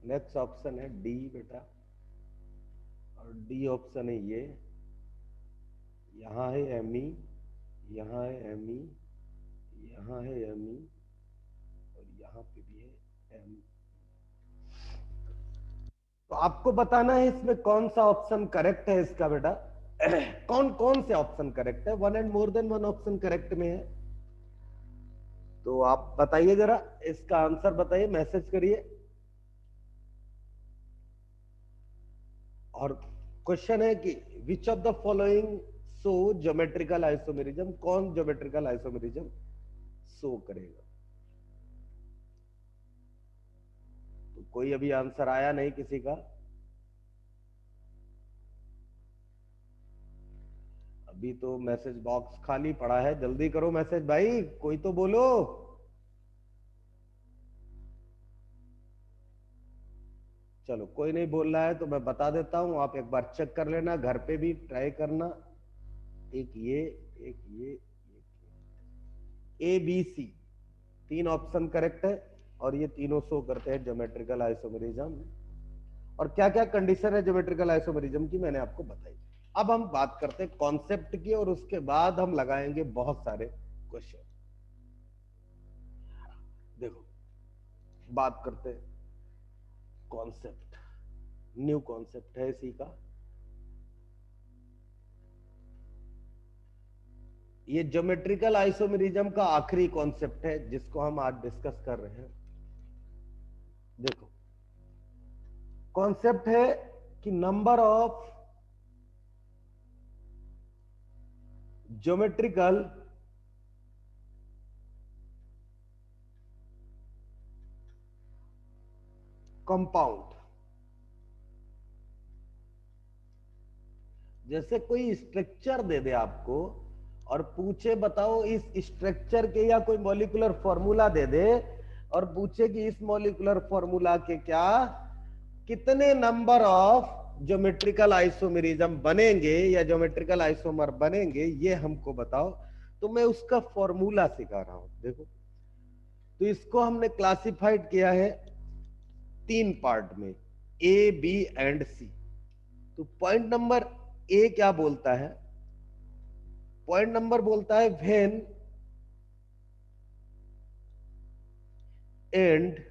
Next option है D बेटा, और डी ऑप्शन है ये, यहाँ है एम ई, यहाँ है एम ई, यहाँ है एम ई, और यहाँ पे भी है एम। तो आपको बताना है इसमें कौन सा ऑप्शन करेक्ट है इसका बेटा। कौन कौन से ऑप्शन करेक्ट है, one and more than one option correct में है। तो आप बताइए जरा, इसका आंसर बताइए, मैसेज करिए। और क्वेश्चन है कि विच of the following show geometrical isomerism, कौन ज्योमेट्रिकल आइसोमेरिज्म शो करेगा। तो कोई अभी आंसर आया नहीं किसी का, अभी तो मैसेज बॉक्स खाली पड़ा है, जल्दी करो मैसेज भाई, कोई तो बोलो। चलो कोई नहीं बोल रहा है तो मैं बता देता हूं, आप एक बार चेक कर लेना, घर पे भी ट्राई करना। एक ये, एक ये, ए बी सी, तीन ऑप्शन करेक्ट है, और ये तीनों शो करते हैं ज्योमेट्रिकल आइसोमेरिज्म। और क्या क्या कंडीशन है ज्योमेट्रिकल आइसोमेरिज्म की मैंने आपको बताई। अब हम बात करते हैं कॉन्सेप्ट की, और उसके बाद हम लगाएंगे बहुत सारे क्वेश्चन। देखो, बात करते हैं कॉन्सेप्ट, न्यू कॉन्सेप्ट है इसी का। ये ज्योमेट्रिकल आइसोमेरिज्म का आखिरी कॉन्सेप्ट है जिसको हम आज डिस्कस कर रहे हैं। देखो, कॉन्सेप्ट है कि नंबर ऑफ ज्योमेट्रिकल कंपाउंड, जैसे कोई स्ट्रक्चर दे दे आपको और पूछे बताओ इस स्ट्रक्चर के, या कोई मॉलिक्यूलर फॉर्मूला दे दे और पूछे कि इस मॉलिक्यूलर फॉर्मूला के क्या कितने नंबर ऑफ ज्योमेट्रिकल आइसोमेरिज्म बनेंगे या ज्योमेट्रिकल आइसोमर बनेंगे, ये हमको बताओ। तो मैं उसका फॉर्मूला सिखा रहा हूं। देखो, तो इसको हमने क्लासिफाइड किया है तीन पार्ट में, ए बी एंड सी। तो पॉइंट नंबर ए क्या बोलता है, पॉइंट नंबर बोलता है when end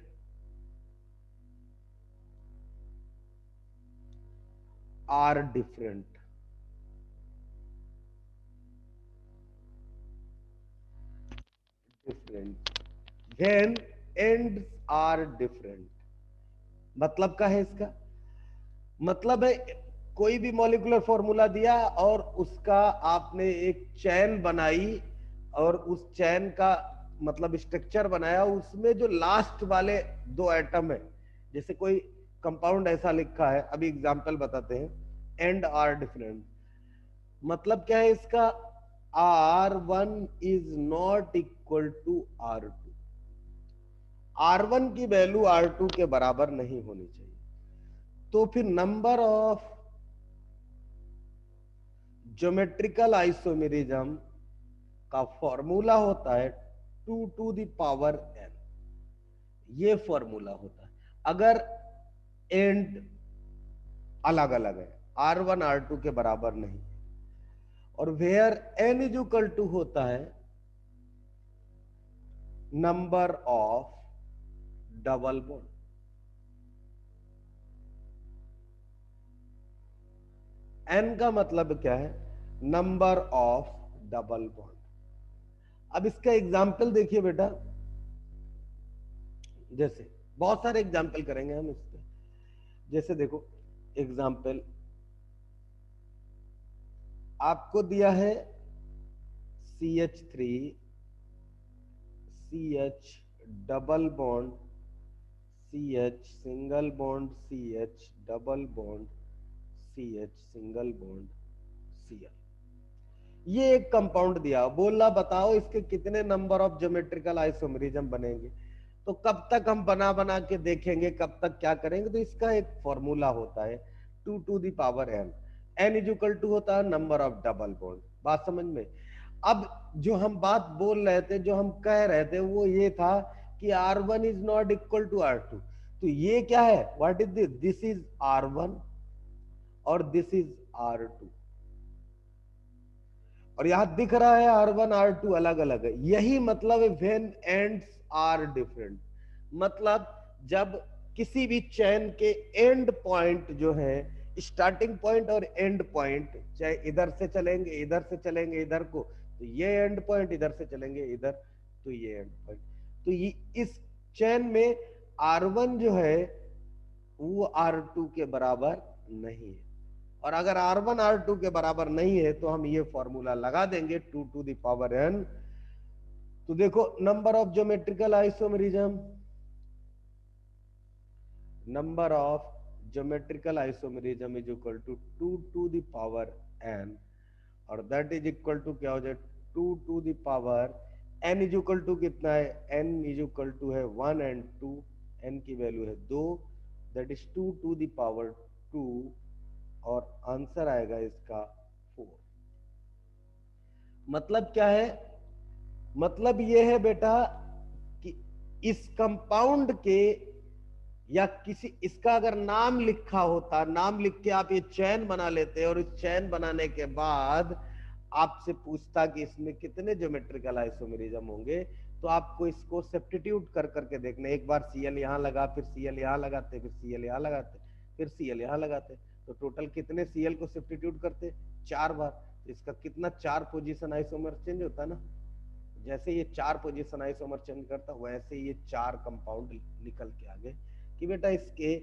are different. Different, when ends are different, मतलब क्या है इसका, मतलब है कोई भी मॉलिक्यूलर फॉर्मूला दिया और उसका आपने एक चैन बनाई, और उस चैन का मतलब स्ट्रक्चर बनाया, उसमें जो लास्ट वाले दो एटम है, जैसे कोई कंपाउंड ऐसा लिखा है, अभी एग्जांपल बताते हैं, एंड आर डिफरेंट, मतलब क्या है इसका, R1 is not equal to R2, R1 की वैल्यू R2 के बराबर नहीं होनी चाहिए। तो फिर नंबर ऑफ ज्योमेट्रिकल आइसोमेरिज्म का फॉर्मूला होता है 2 टू द पावर n, ये फॉर्मूला होता है। अगर एंड अलग अलग है, R1 R2 के बराबर नहीं, और where n is equal to होता है number of double bond. n का मतलब क्या है, नंबर ऑफ डबल बॉन्ड। अब इसका एग्जाम्पल देखिए बेटा, जैसे बहुत सारे एग्जाम्पल करेंगे हम इस पे। जैसे देखो एग्जाम्पल आपको दिया है CH3 CH double bond CH single bond CH double bond CH single bond Cl, ये एक कंपाउंड दिया, बोला बताओ इसके कितने नंबर ऑफ ज्योमेट्रिकल आइसोमेरिज्म बनेंगे। तो कब तक हम बना बना के देखेंगे, कब तक क्या करेंगे। तो इसका एक फॉर्मूला होता है 2 to the power n, n is equal to होता है नंबर ऑफ डबल बॉन्ड। बात समझ में। अब जो हम बात बोल रहे थे, जो हम कह रहे थे, वो ये था कि R1 is not equal to R2। तो ये क्या है, what is this, this is R1 और दिस इज R2, और यहां दिख रहा है R1 R2 अलग अलग है। यही मतलब है व्हेन एंड्स आर डिफरेंट, मतलब जब किसी भी चेन के एंड पॉइंट जो है, स्टार्टिंग पॉइंट और एंड पॉइंट, चाहे इधर से चलेंगे इधर से चलेंगे इधर को, तो ये एंड पॉइंट, इधर से चलेंगे इधर तो ये एंड पॉइंट, तो ये इस चेन में R1 जो है वो R2 के बराबर नहीं है, और अगर R1 R2 के बराबर नहीं है तो हम ये फॉर्मूला लगा देंगे 2 to the power n। तो देखो number of geometrical isomerism, number of geometrical isomerism is equal to 2 to the power n, और दैट इज इक्वल टू क्या हो जाए 2 to the power n is equal to कितना है, n इज इक्वल टू है 1 and 2, n की value है 2, that is 2 to the power 2, और आंसर आएगा इसका 4। मतलब क्या है, मतलब ये है बेटा कि इस कंपाउंड के या किसी, इसका अगर नाम लिखा होता, नाम लिख के आप ये चैन बना लेते, और इस चैन बनाने के बाद आपसे पूछता कि इसमें कितने ज्योमेट्रिकल आइसोमेरिज्म होंगे, तो आपको इसको सब्स्टिट्यूट कर करके देखना, एक बार Cl यहां लगा, फिर Cl यहां लगाते, फिर Cl यहां लगाते, फिर Cl यहां लगाते, तो टोटल कितने Cl को सब्स्टिट्यूट करते, 4 बार, तो इसका कितना 4 पोजीशन आइसोमर चेंज होता है ना, जैसे ये 4 पोजीशन आइसोमर चेंज करता वैसे ये 4 कंपाउंड निकल के आगे कि बेटा इसके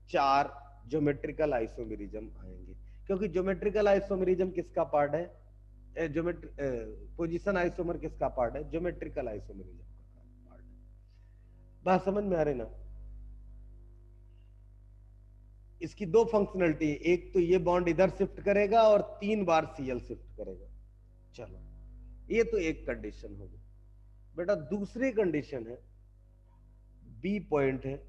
4 ज्योमेट्रिकल आइसोमेरिज्म आएंगे, क्योंकि ज्योमेट्रिकल आइसोमेरिज्म किसका पार्ट है, पोजीशन आइसोमर किसका पार्ट है, ज्योमेट्रिकल आइसोमेरिज्म का पार्ट है। बात समझ में आ रही ना, इसकी 2 फंक्शनलिटी, एक तो ये बॉन्ड इधर शिफ्ट करेगा और 3 बार Cl शिफ्ट करेगा। चलो ये तो एक कंडीशन हो गई बेटा, दूसरी कंडीशन है बी पॉइंट है,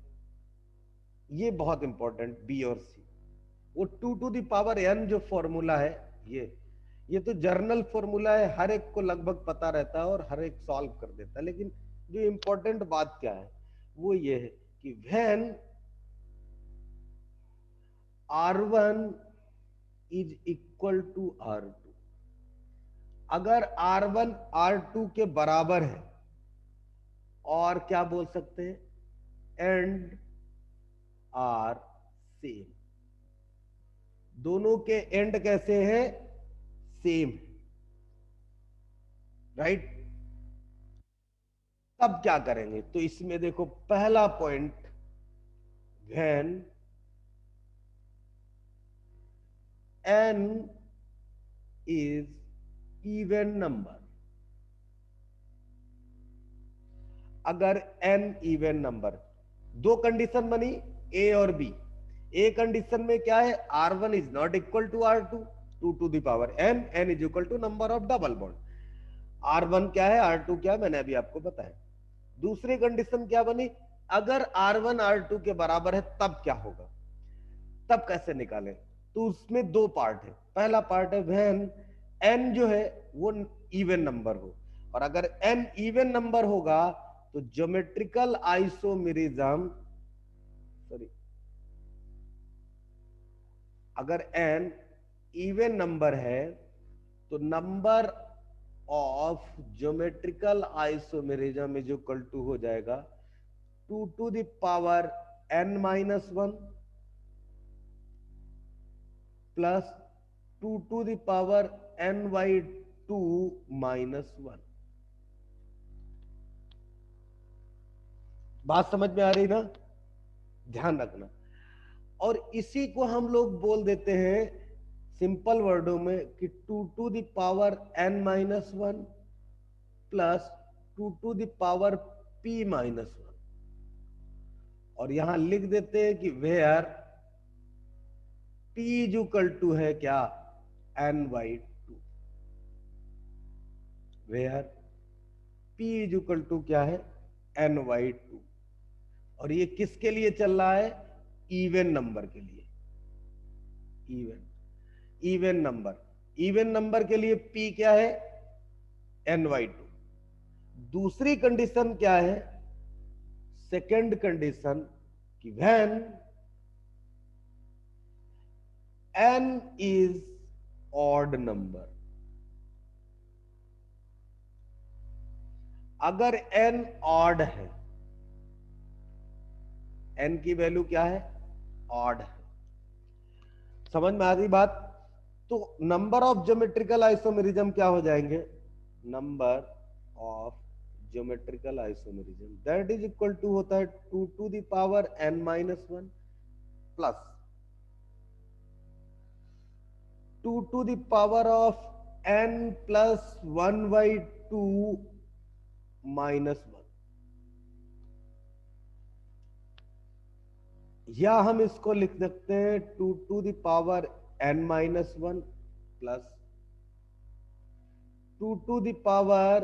ये बहुत इंपॉर्टेंट, बी और सी, वो 2 to the power n जो फॉर्मूला है, ये तो जर्नल फॉर्मूला है, हर एक को लगभग पता रहता है और हर एक सॉल्व कर देता है, लेकिन जो इंपॉर्टेंट बात क्या है वो ये है कि when R1 is equal to R2, अगर R1 R2 के बराबर है, और क्या बोल सकते हैं, एंड आर सेम, दोनों के एंड कैसे हैं, सेम, राइट। तब क्या करेंगे, तो इसमें देखो पहला point, when n is even number, अगर n इवन नंबर, 2 कंडीशन बनी a और b, ए कंडीशन में क्या है, R1 is not equal to R2, 2 to the power n, n is equal to number of double bond, R1 क्या है R2 क्या है मैंने अभी आपको बताया। दूसरी कंडीशन क्या बनी, अगर R1 R2 के बराबर है तब क्या होगा, तब कैसे निकालें, तो उसमें 2 पार्ट है, पहला पार्ट है व्हेन n जो है वो इवन नंबर हो, और अगर n इवन नंबर होगा तो ज्योमेट्रिकल आइसोमेरिज्म, सॉरी, अगर n इवन नंबर है तो number of geometrical isomerism is equal to हो जाएगा 2 to the power n minus 1 plus 2 to the power n by 2 minus 1। बात समझ में आ रही ना, ध्यान रखना, और इसी को हम लोग बोल देते हैं सिंपल वर्डों में कि 2 to the power n minus 1 plus 2 to the power p minus 1, और यहां लिख देते हैं कि where p is equal to है क्या, n by 2, where p is equal to क्या है, n by 2, और ये किसके लिए चल रहा है, इवन नंबर के लिए, इवन नंबर के लिए p क्या है, n by 2। दूसरी कंडीशन क्या है, सेकंड कंडीशन, कि when n is odd number, अगर n odd है, n की वैल्यू क्या है, odd है, समझ में आ रही बात? तो नंबर ऑफ ज्योमेट्रिकल आइसोमेरिज्म क्या हो जाएंगे, number of geometrical isomerism that is equal to होता है 2 to the power n minus 1 plus 2 to the power of n plus 1 by 2 minus 1, या हम इसको लिख सकते हैं 2 to the power n minus 1 plus 2 to the power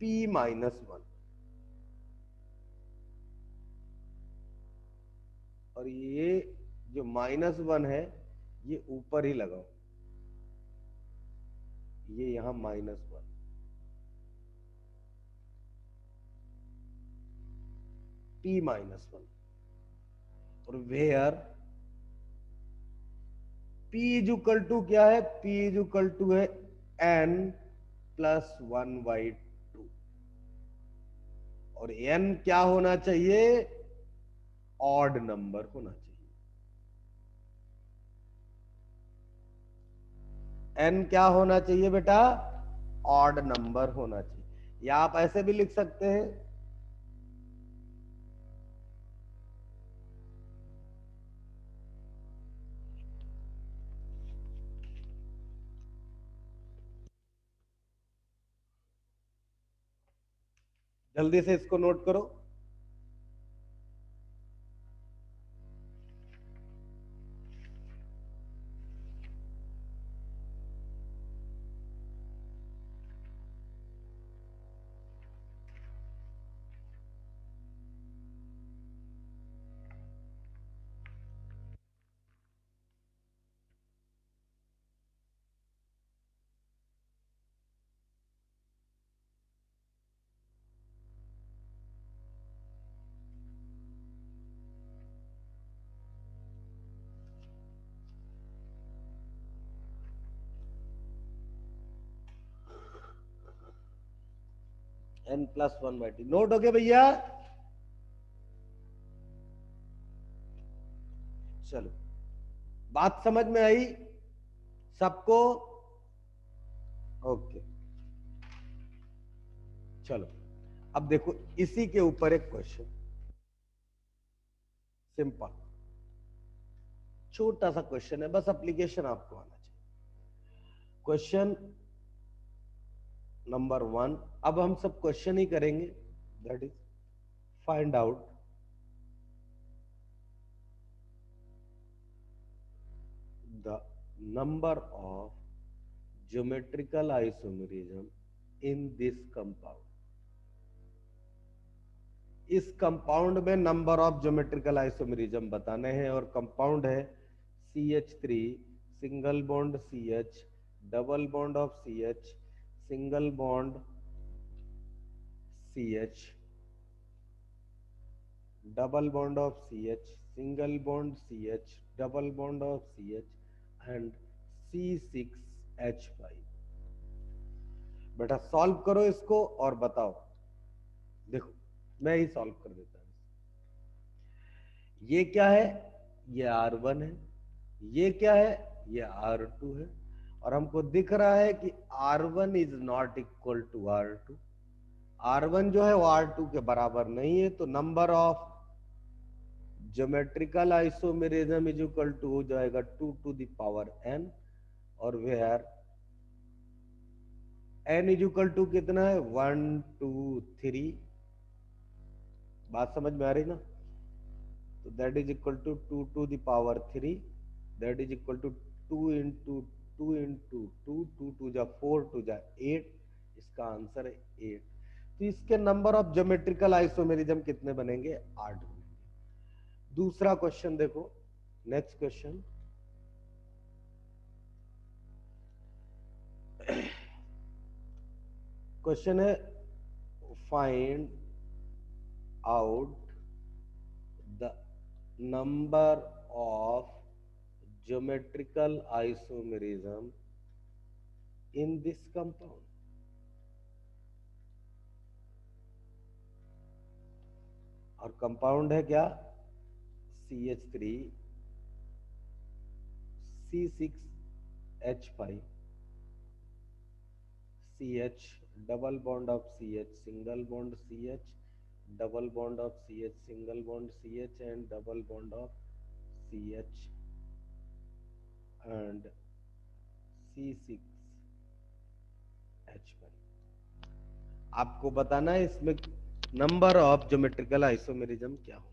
p minus 1, और ये जो माइनस 1 है ये ऊपर ही लगाओ, ये यहां माइनस 1, p माइनस 1, और where p is equal to क्या है, p इज इक्वल टू है n प्लस 1 बाई 2, और n क्या होना चाहिए, ऑड नंबर होना चाहिए, n क्या होना चाहिए बेटा, ऑड नंबर होना चाहिए, या आप ऐसे भी लिख सकते हैं जल्दी से इसको नोट करो, n प्लस 1 बाई 2 नोट हो गया भैया, चलो बात समझ में आई सबको, ओके, चलो अब देखो इसी के ऊपर एक क्वेश्चन, सिंपल छोटा सा क्वेश्चन है, बस एप्लीकेशन आपको आना चाहिए। क्वेश्चन नंबर 1, अब हम सब क्वेश्चन ही करेंगे, that is find out the number of geometrical isomerism in this compound. इस कंपाउंड में नंबर ऑफ ज्योमेट्रिकल आइसोमेरिज्म बताने हैं, और कंपाउंड है CH3 single bond CH double bond of CH single bond CH double bond of CH single bond CH double bond of CH and C6H5। बेटा solve करो इसको और बताओ, देखो मैं ही सॉल्व कर देता हूं, ये क्या है, ये R1 है, ये क्या है, ये R2 है, और हमको दिख रहा है कि R1 is not equal to R2, R1 जो है वो R2 के बराबर नहीं है, तो number of geometrical isomerism is equal to हो जाएगा 2 टू द पावर n, और where n is equal to कितना है, 1 2 3, बात समझ में आ रही ना, तो that is equal to 2 to the power 3, that is equal to 2 into 2 into 2, 2 टू जा 4 टू जा 8, इसका आंसर है 8। तो इसके नंबर ऑफ ज्योमेट्रिकल आइसोमेरिज्म कितने बनेंगे, 8 बनेंगे। दूसरा क्वेश्चन देखो, नेक्स्ट क्वेश्चन, क्वेश्चन है find out the number of geometrical isomerism in this compound. और कंपाउंड है क्या? CH3 C6H5 CH double bond of CH single bond CH double bond of CH single bond CH and double bond of CH and C6H5. आपको बताना है इसमें number of geometrical isomerism क्या होंगे।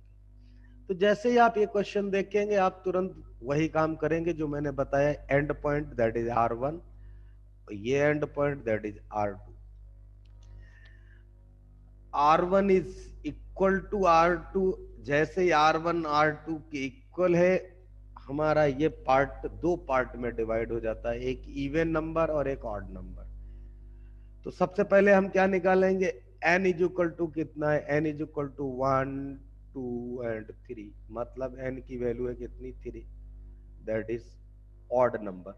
तो जैसे ही आप ये क्वेश्चन देखेंगे आप तुरंत वही काम करेंगे जो मैंने बताया, and point that is R1, ये end point that is R2। R1 is equal to R2, जैसे ही R1 R2 के इक्वल है हमारा ये पार्ट दो पार्ट में डिवाइड हो जाता है, एक इवन नंबर और एक ऑड नंबर। तो सबसे पहले हम क्या निकालेंगे, n इज इक्वल टू कितना है, n is equal to 1 2 and 3, मतलब n की वैल्यू है कितनी, 3, दैट इज ऑड नंबर।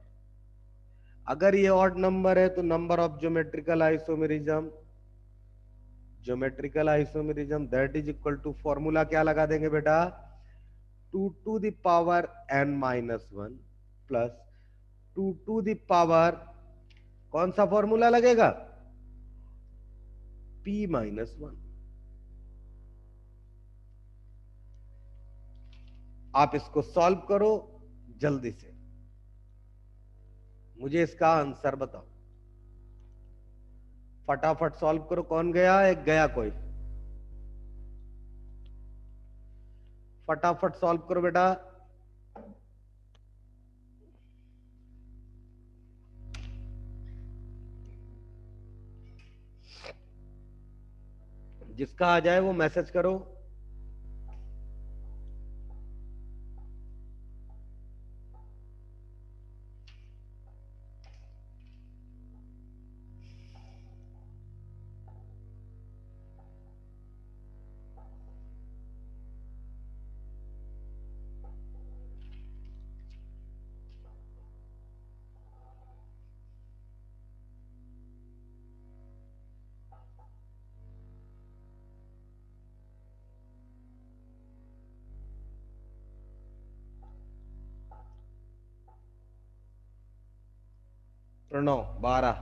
अगर ये ऑड नंबर है तो number of geometrical isomerism that is equal to, formula क्या लगा देंगे बेटा, 2 to the power n minus 1 plus 2 to the power, कौन सा फॉर्मूला लगेगा, p माइनस 1। आप इसको सॉल्व करो जल्दी से, मुझे इसका आंसर बताओ, फटाफट सॉल्व करो। कौन गया, एक गया कोई, फटाफट सॉल्व करो बेटा। जिसका आ जाए वो मैसेज करो। प्रणव 12,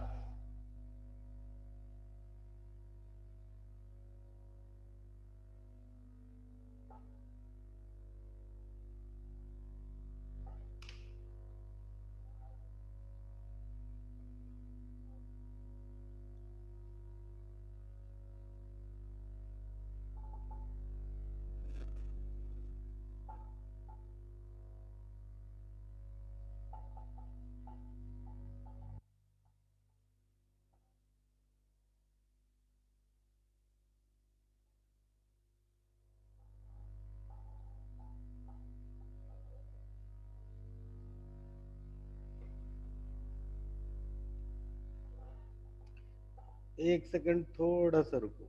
एक सेकंड थोड़ा सा रुको,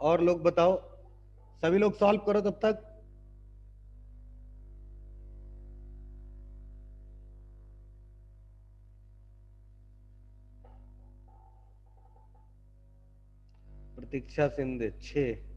और लोग बताओ, सभी लोग सॉल्व करो तब तक। प्रतीक्षा सिंधे 6,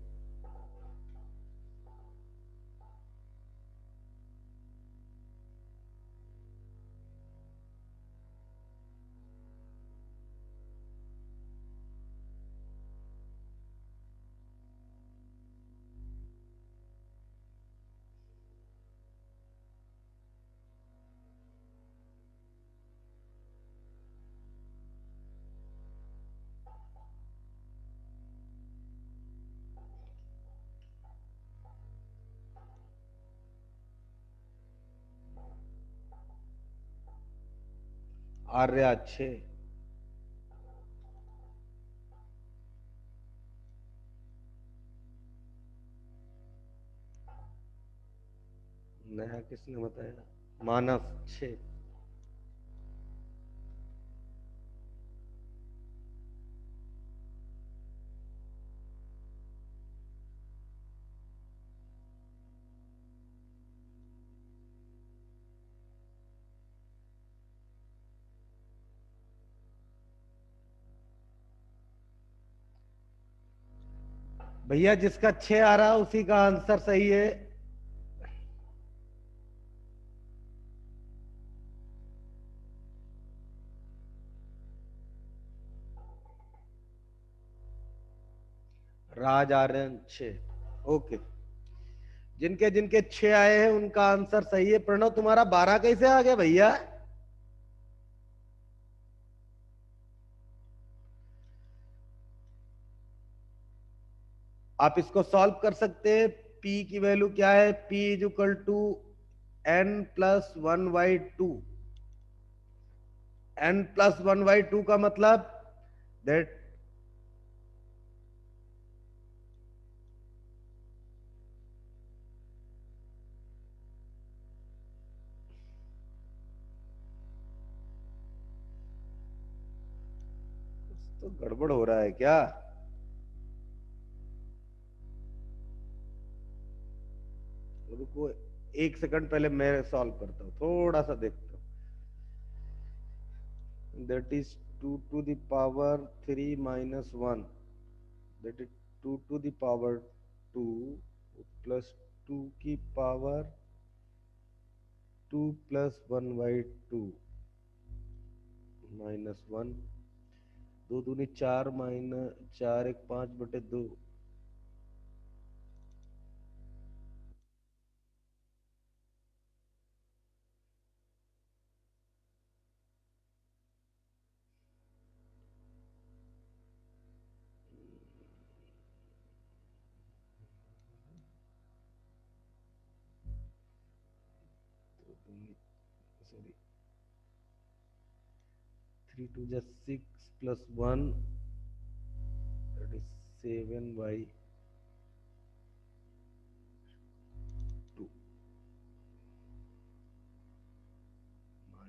आर्या 6, नया किसने बताया, मानस 6, भैया जिसका 6 आ रहा है उसी का आंसर सही है। राज आर्यन 6। ओके, जिनके जिनके 6 आए हैं उनका आंसर सही है। प्रणव तुम्हारा 12 कैसे आ गया भैया? आप इसको सॉल्व कर सकते हैं। P की वैल्यू क्या है? P is equal to n+1/2। n+1/2 का मतलब दैट तो गड़बड़ हो रहा है क्या? रुको, एक सेकंड पहले मैं सॉल्व करता हूँ, थोड़ा सा देखता हूँ। That is 2 to the power 3 - 1, that is 2 to the power 2 plus 2 की पावर 2 + 1/2 -1। 2 दूनी 4 - 4 = 5/2। Sorry, 3 × 2 = 6 + 1, that is 7/2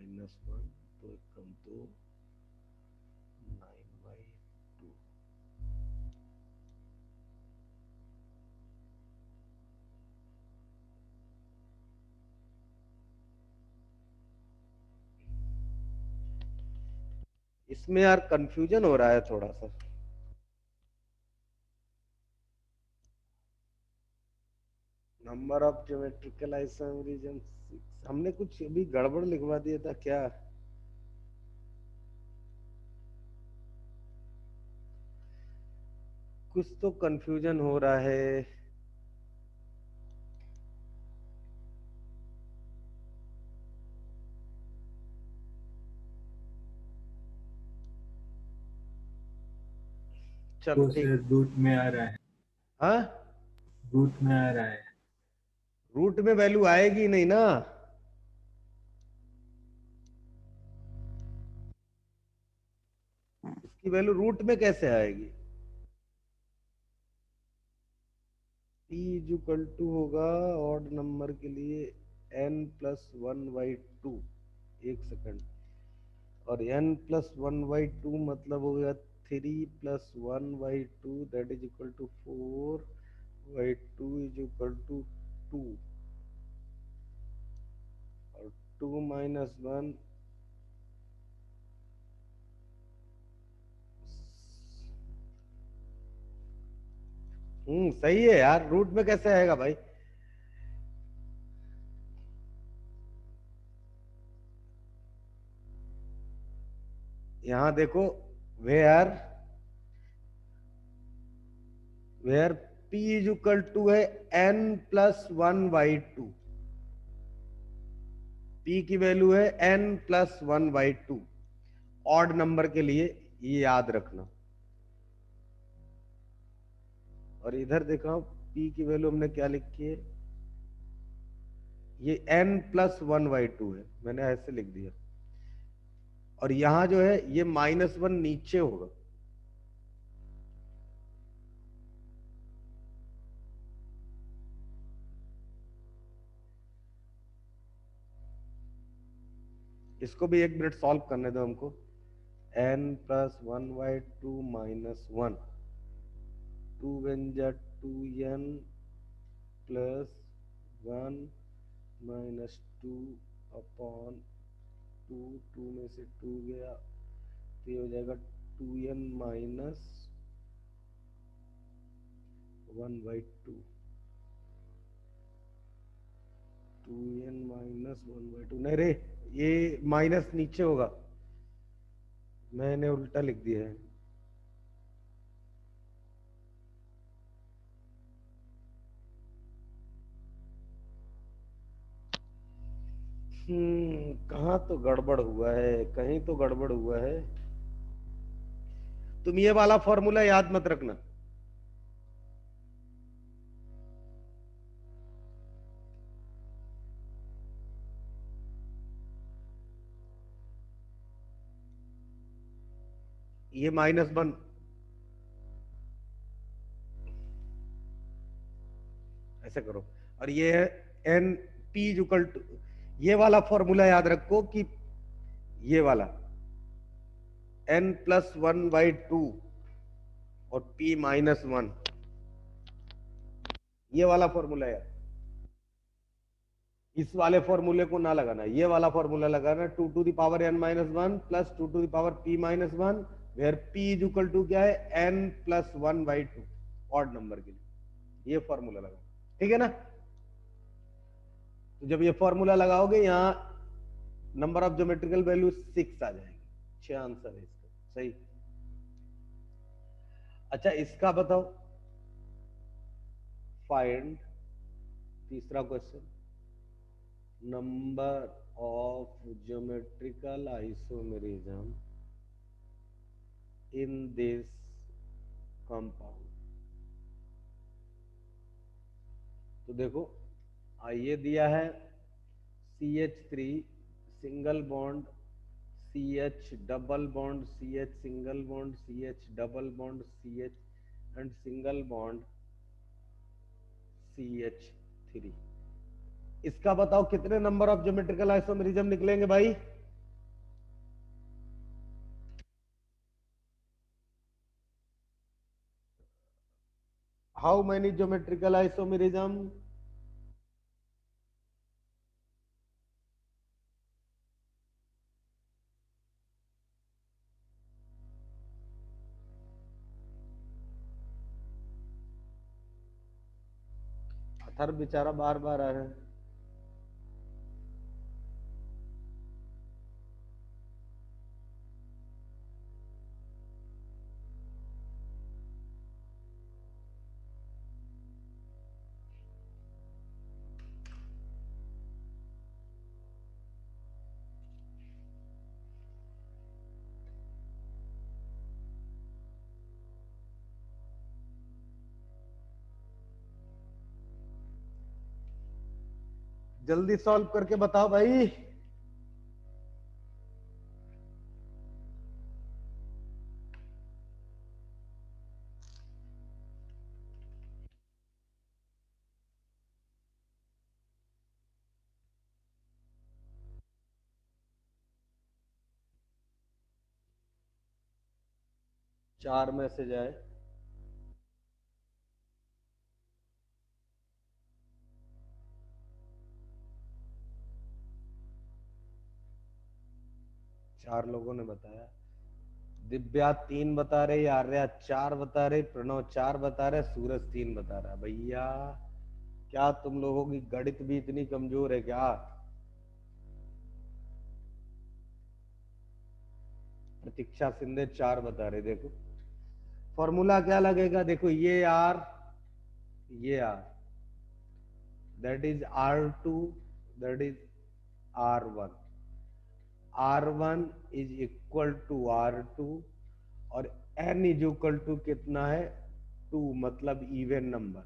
-1। तो एक कम 2, 9/2। इसमें यार कंफ्यूजन हो रहा है थोड़ा सा। Number of geometrical isomerism 6। हमने कुछ अभी गड़बड़ लिखवा दिया था क्या? कुछ तो कंफ्यूजन हो रहा है। चलो वो ठीक। सर रूट में आ रहा है। हाँ, रूट में आ रहा है। रूट में वैल्यू आएगी नहीं ना। इसकी वैल्यू रूट में कैसे आएगी? P इज इक्वल टू होगा ऑड नंबर के लिए n+1/2। एक सेकंड। और n+1/2 मतलब हो गया 3+1/2, that is equal to 4/2 is equal to 2। और 2 - 1। सही है यार, रूट में कैसे आएगा भाई? यहां देखो, where where P is equal to है n+1/2। P की वैल्यू है n+1/2 ऑड नंबर के लिए, ये याद रखना। और इधर देखो, P की वैल्यू हमने क्या लिखी है? ये n+1/2 है, मैंने ऐसे लिख दिया। और यहां जो है ये -1 नीचे होगा। इसको भी 1 मिनट सॉल्व करने दो हमको। n+1/2 -1, 2 × 2n +1 -2/2। 2 में से 2 गया तो ये हो जाएगा 2n - 1/2, 2n माइनस 1/2। नहीं रे, ये माइनस नीचे होगा, मैंने उल्टा लिख दिया है। कहाँ तो गड़बड़ हुआ है, कहीं तो गड़बड़ हुआ है। तुम ये वाला फॉर्मूला याद मत रखना। ये -1, ऐसे करो। और ये है एन पी इक्वल टू, ये वाला फॉर्मूला याद रखो कि ये वाला n+1/2 और p-1, ये वाला फॉर्मूला है। इस वाले फॉर्मूले को ना लगाना, ये वाला फॉर्मूला लगाना, 2n-1 plus 2p-1, where p is equal to क्या है, n+1/2, ऑड नंबर के लिए ये फॉर्मूला लगाना, ठीक है ना। तो जब ये फॉर्मूला लगाओगे यहाँ नंबर ऑफ ज्योमेट्रिकल वैल्यू 6 आ जाएगी। 6 आंसर है इसका सही। अच्छा इसका बताओ, फाइंड, तीसरा question, number of geometrical isomerism in this compound. तो देखो ये दिया है CH3 single bond, CH double bond, CH single bond, CH double bond, CH and single bond CH3। इसका बताओ कितने नंबर ऑफ ज्योमेट्रिकल आइसोमेरिज्म निकलेंगे भाई। How many geometrical isomerism? अथर बेचारा बार बार आ रहा है। जल्दी सॉल्व करके बताओ भाई। चार में से जाए, चार लोगों ने बताया। दिव्या 3 बता रहे, आर्या 4 बता रहे, प्रणव 4 बता रहे, सूरज 3 बता रहा। भैया क्या तुम लोगों की गणित भी इतनी कमजोर है क्या? प्रतीक्षा सिंधे 4 बता रहे। देखो फॉर्मूला क्या लगेगा, देखो ये आर, ये R, that is R2, that is R1, R1 is equal to R2 और n इज इक्वल टू कितना है, 2, मतलब इवन नंबर।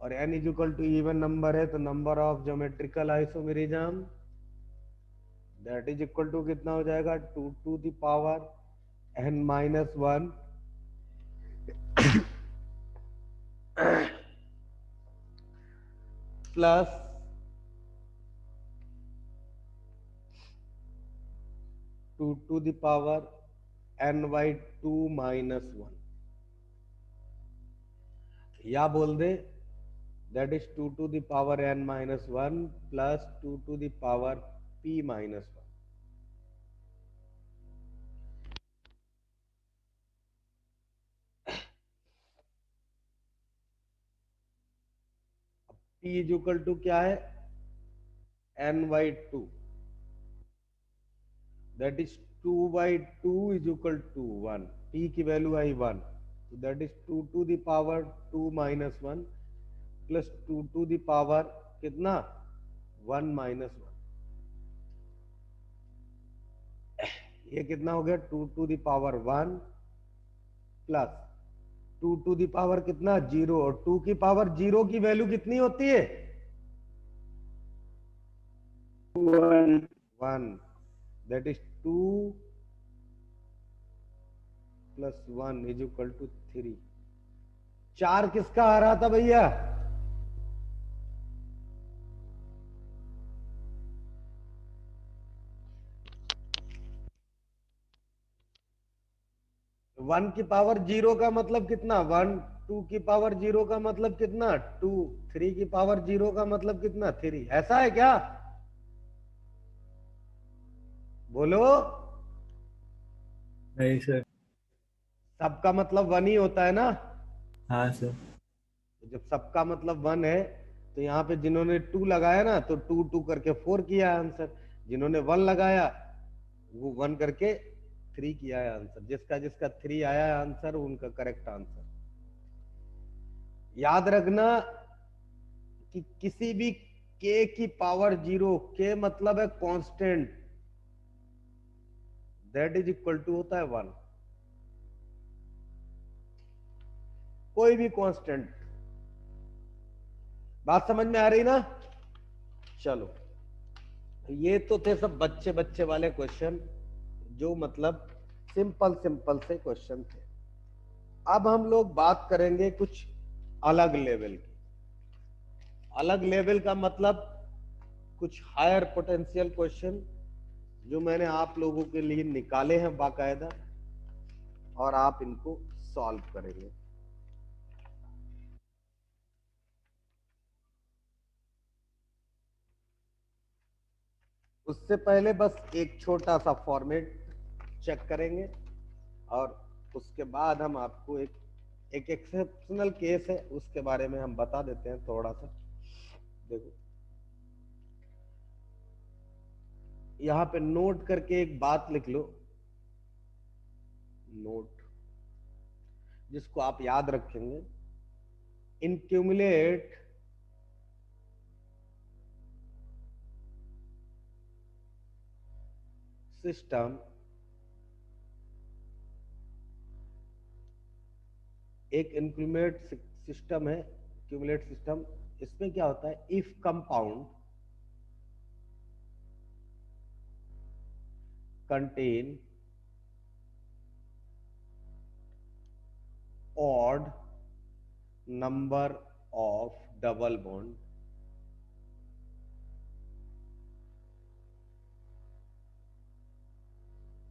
और n is equal to even number है तो number of geometrical isomerism that is equal to कितना हो जाएगा, 2n-1 प्लस 2n/2 -1, या बोल दे that is 2n-1 plus 2p-1। P is equal to क्या है, n/2, that is 2/2 is equal to 1। P की वैल्यू आई 1, तो that is 2 to the power 2 minus 1 plus 2 to the power कितना 1 माइनस 1। ये कितना हो गया 2 to the power 1 plus 2 to the power कितना 0, और 2 की पावर 0 की वैल्यू कितनी होती है 1, that is 2 plus 1 is equal to 3। 4 किसका आ रहा था भैया, वन की पावर 0 का मतलब कितना 1, 2 की पावर 0 का मतलब कितना 2, 3 की पावर 0 का मतलब कितना 3। ऐसा है क्या, बोलो। नहीं सर। सबका मतलब 1 ही होता है ना, हाँ सर। जब सबका मतलब 1 है तो यहाँ पे जिन्होंने 2 लगाया ना तो 2 2 करके 4 किया है आंसर, जिन्होंने 1 लगाया वो 1 करके 3 किया है आंसर। जिसका जिसका 3 आया है आंसर उनका करेक्ट आंसर। याद रखना कि किसी भी k की पावर 0, k मतलब है constant, that is equal to होता है 1। कोई भी कांस्टेंट, बात समझ में आ रही ना। चलो, ये तो थे सब बच्चे बच्चे वाले क्वेश्चन, जो मतलब सिंपल सिंपल से क्वेश्चन थे। अब हम लोग बात करेंगे कुछ अलग लेवल की। अलग लेवल का मतलब कुछ हायर पोटेंशियल क्वेश्चन जो मैंने आप लोगों के लिए निकाले हैं बाकायदा, और आप इनको सॉल्व करेंगे। उससे पहले बस एक छोटा सा फॉर्मेट चेक करेंगे, और उसके बाद हम आपको एक एक्सेप्शनल केस है उसके बारे में हम बता देते हैं थोड़ा सा। देखो, यहां पे नोट करके एक बात लिख लो, नोट जिसको आप याद रखेंगे। इन क्यूमुलेट सिस्टम, एक इंक्रीमेट सिस्टम है, क्यूमुलेट सिस्टम। इसमें क्या होता है, if compound contain odd number of double bond,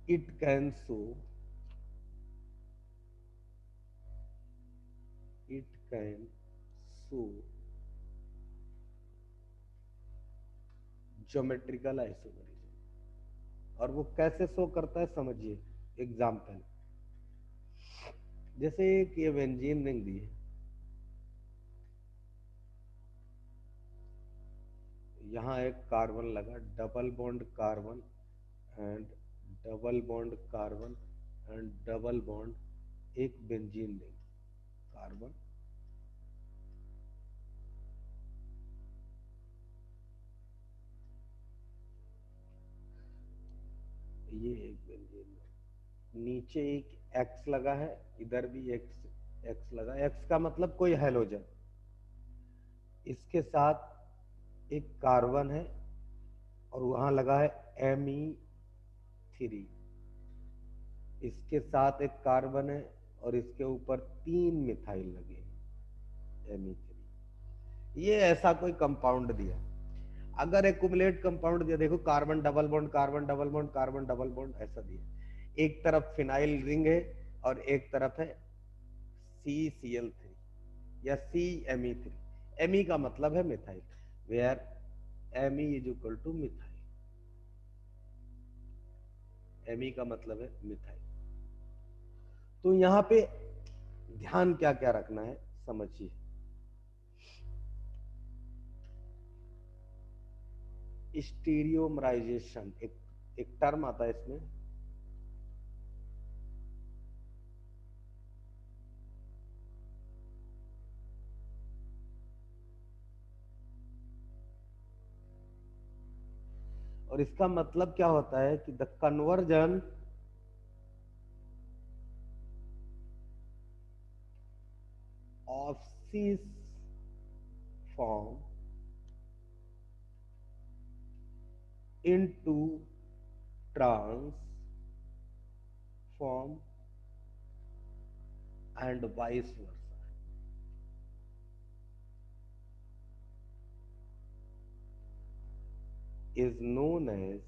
it can show geometrical isomerism. और वो कैसे शो करता है समझिए। एग्जाम्पल, जैसे एक ये बेंजीन रिंग दी है, यहाँ एक कार्बन लगा, double bond carbon and double bond carbon and double bond, एक बेंजीन रिंग कार्बन, ये एक बेंजीन रिंग, नीचे एक एक्स लगा है, इधर भी एक्स एक्स लगा। एक्स का मतलब कोई हेलोजन, इसके साथ एक कार्बन है और वहां लगा है Me3, इसके साथ एक कार्बन है और इसके ऊपर 3 मिथाइल लगे Me3। ये ऐसा कोई कंपाउंड दिया। अगर एक्युमुलेट कंपाउंड दिया, देखो carbon double bond carbon double bond carbon double bond ऐसा दिया, एक तरफ फिनाइल रिंग है और एक तरफ है CCl3 या CMe3। Me का मतलब है methyl, where Me is equal to methyl. Me का मतलब है मिथाइल। तो यहां पे ध्यान क्या क्या रखना है समझिए। स्टीरियोमराइजेशन एक टर्म आता है इसमें। और इसका मतलब क्या होता है कि the conversion of cis form into trans form and vice versa is known as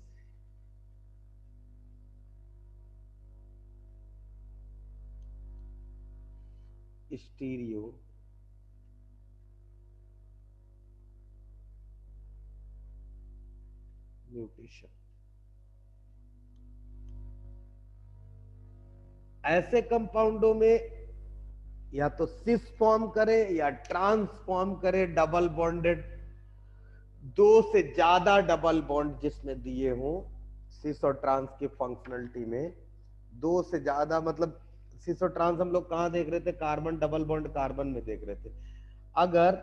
stereo mutation. ऐसे कंपाउंडों में या तो सिस फॉर्म करे या ट्रांस फॉर्म करे, डबल बॉन्डेड, दो से ज्यादा डबल बॉन्ड जिसमें दिए हों सिस और ट्रांस की फंक्शनलिटी में, दो से ज्यादा, मतलब सिस और ट्रांस हम लोग कहां देख रहे थे, कार्बन डबल बॉन्ड कार्बन में देख रहे थे। अगर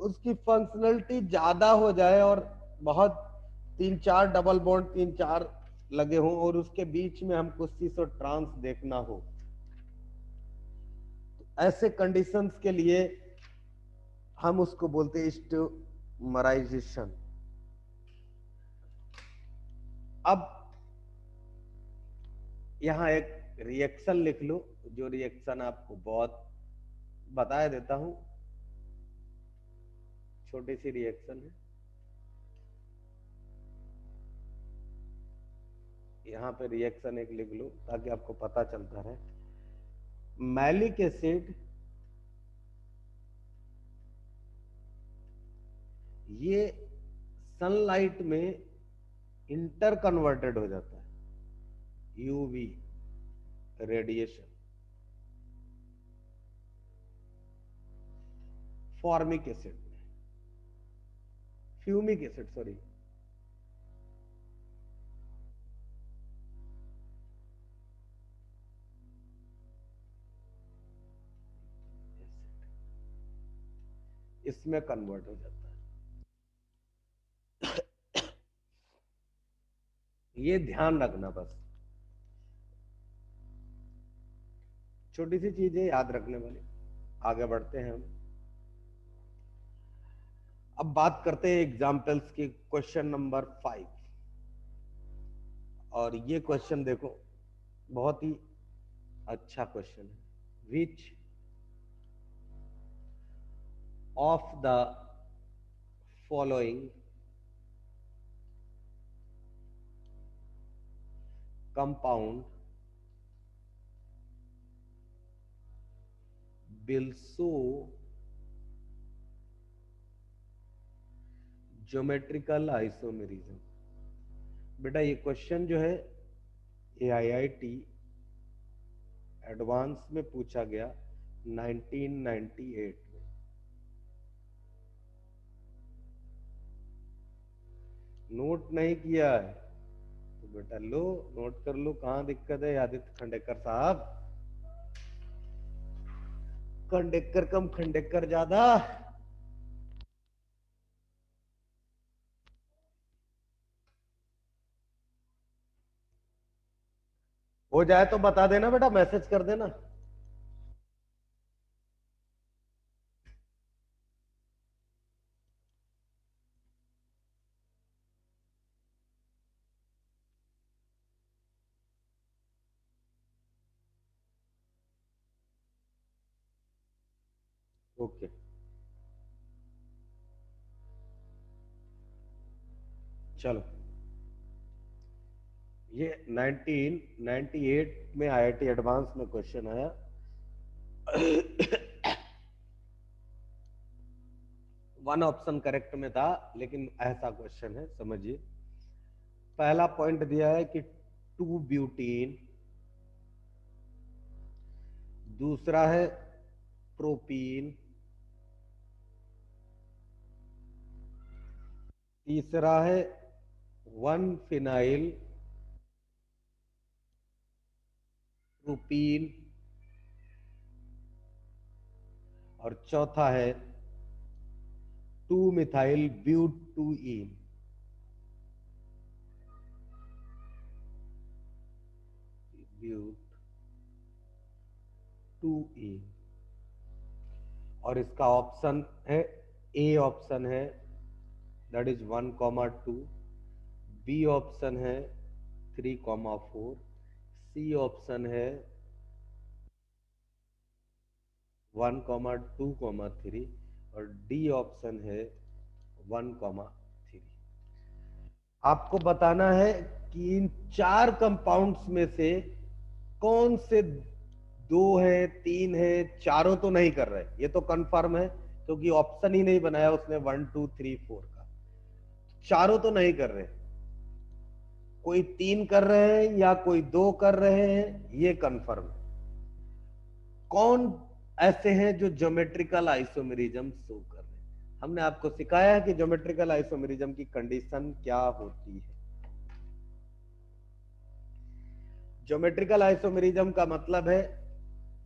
उसकी फंक्शनलिटी ज्यादा हो जाए और बहुत तीन चार डबल बॉन्ड तीन चार लगे हों और उसके बीच में हमको सिस और ट्रांस देखना हो, ऐसे कंडीशंस के लिए हम उसको बोलते हैं स्टीरियोमराइजेशन। अब यहां एक रिएक्शन लिख लो, जो रिएक्शन आपको बहुत बता देता हूं, छोटी सी रिएक्शन है। यहां पे रिएक्शन एक लिख लो ताकि आपको पता चलता रहे। मैलिक एसिड ये सनलाइट में इंटर कन्वर्टेड हो जाता है, यूवी रेडिएशन, फॉर्मिक एसिड में, फ्यूमिक एसिड सॉरी, इसमें कन्वर्ट हो जाता है। ये ध्यान रखना बस, छोटी सी चीज है याद रखने वाली। आगे बढ़ते हैं हम। अब बात करते हैं एग्जाम्पल्स की। क्वेश्चन नंबर 5, और ये क्वेश्चन देखो बहुत ही अच्छा क्वेश्चन है। विच of the following compound will show geometrical isomerism. बेटा ये क्वेश्चन जो है AIIT एडवांस में पूछा गया 1998 में। नोट नहीं किया है तो बेटा लो नोट कर लो, कहां दिक्कत है आदित्य खंडेकर साहब, खंडेकर कम खंडेकर ज्यादा। हो जाए तो बता देना बेटा, मैसेज कर देना। ओके चलो, ये 1998 में IIT एडवांस में क्वेश्चन आया। वन ऑप्शन करेक्ट में था, लेकिन ऐसा क्वेश्चन है समझिए। पहला पॉइंट दिया है कि 2 ब्यूटीन, दूसरा है प्रोपीन, तीसरा है 1 फिनाइल प्रोपीन, और चौथा है 2 मिथाइल ब्यूटूइन। ब्यूटूइन। और इसका ऑप्शन है, ए ऑप्शन है दैट इज 1,2, बी ऑप्शन है 3,4, सी ऑप्शन है 1,2,3, और डी ऑप्शन है 1,3। आपको बताना है कि इन 4 कंपाउंड्स में से कौन से 2 है, 3 है, चारों तो नहीं कर रहे। ये तो कंफर्म है क्योंकि ऑप्शन ही नहीं बनाया उसने 1 2 3 4 का। चारों तो नहीं कर रहे, कोई 3 कर रहे हैं या कोई 2 कर रहे हैं, ये कंफर्म है। कौन ऐसे हैं जो ज्योमेट्रिकल आइसोमेरिज्म शो कर रहे हैं? हमने आपको सिखाया है कि ज्योमेट्रिकल आइसोमेरिज्म की कंडीशन क्या होती है। ज्योमेट्रिकल आइसोमेरिज्म का मतलब है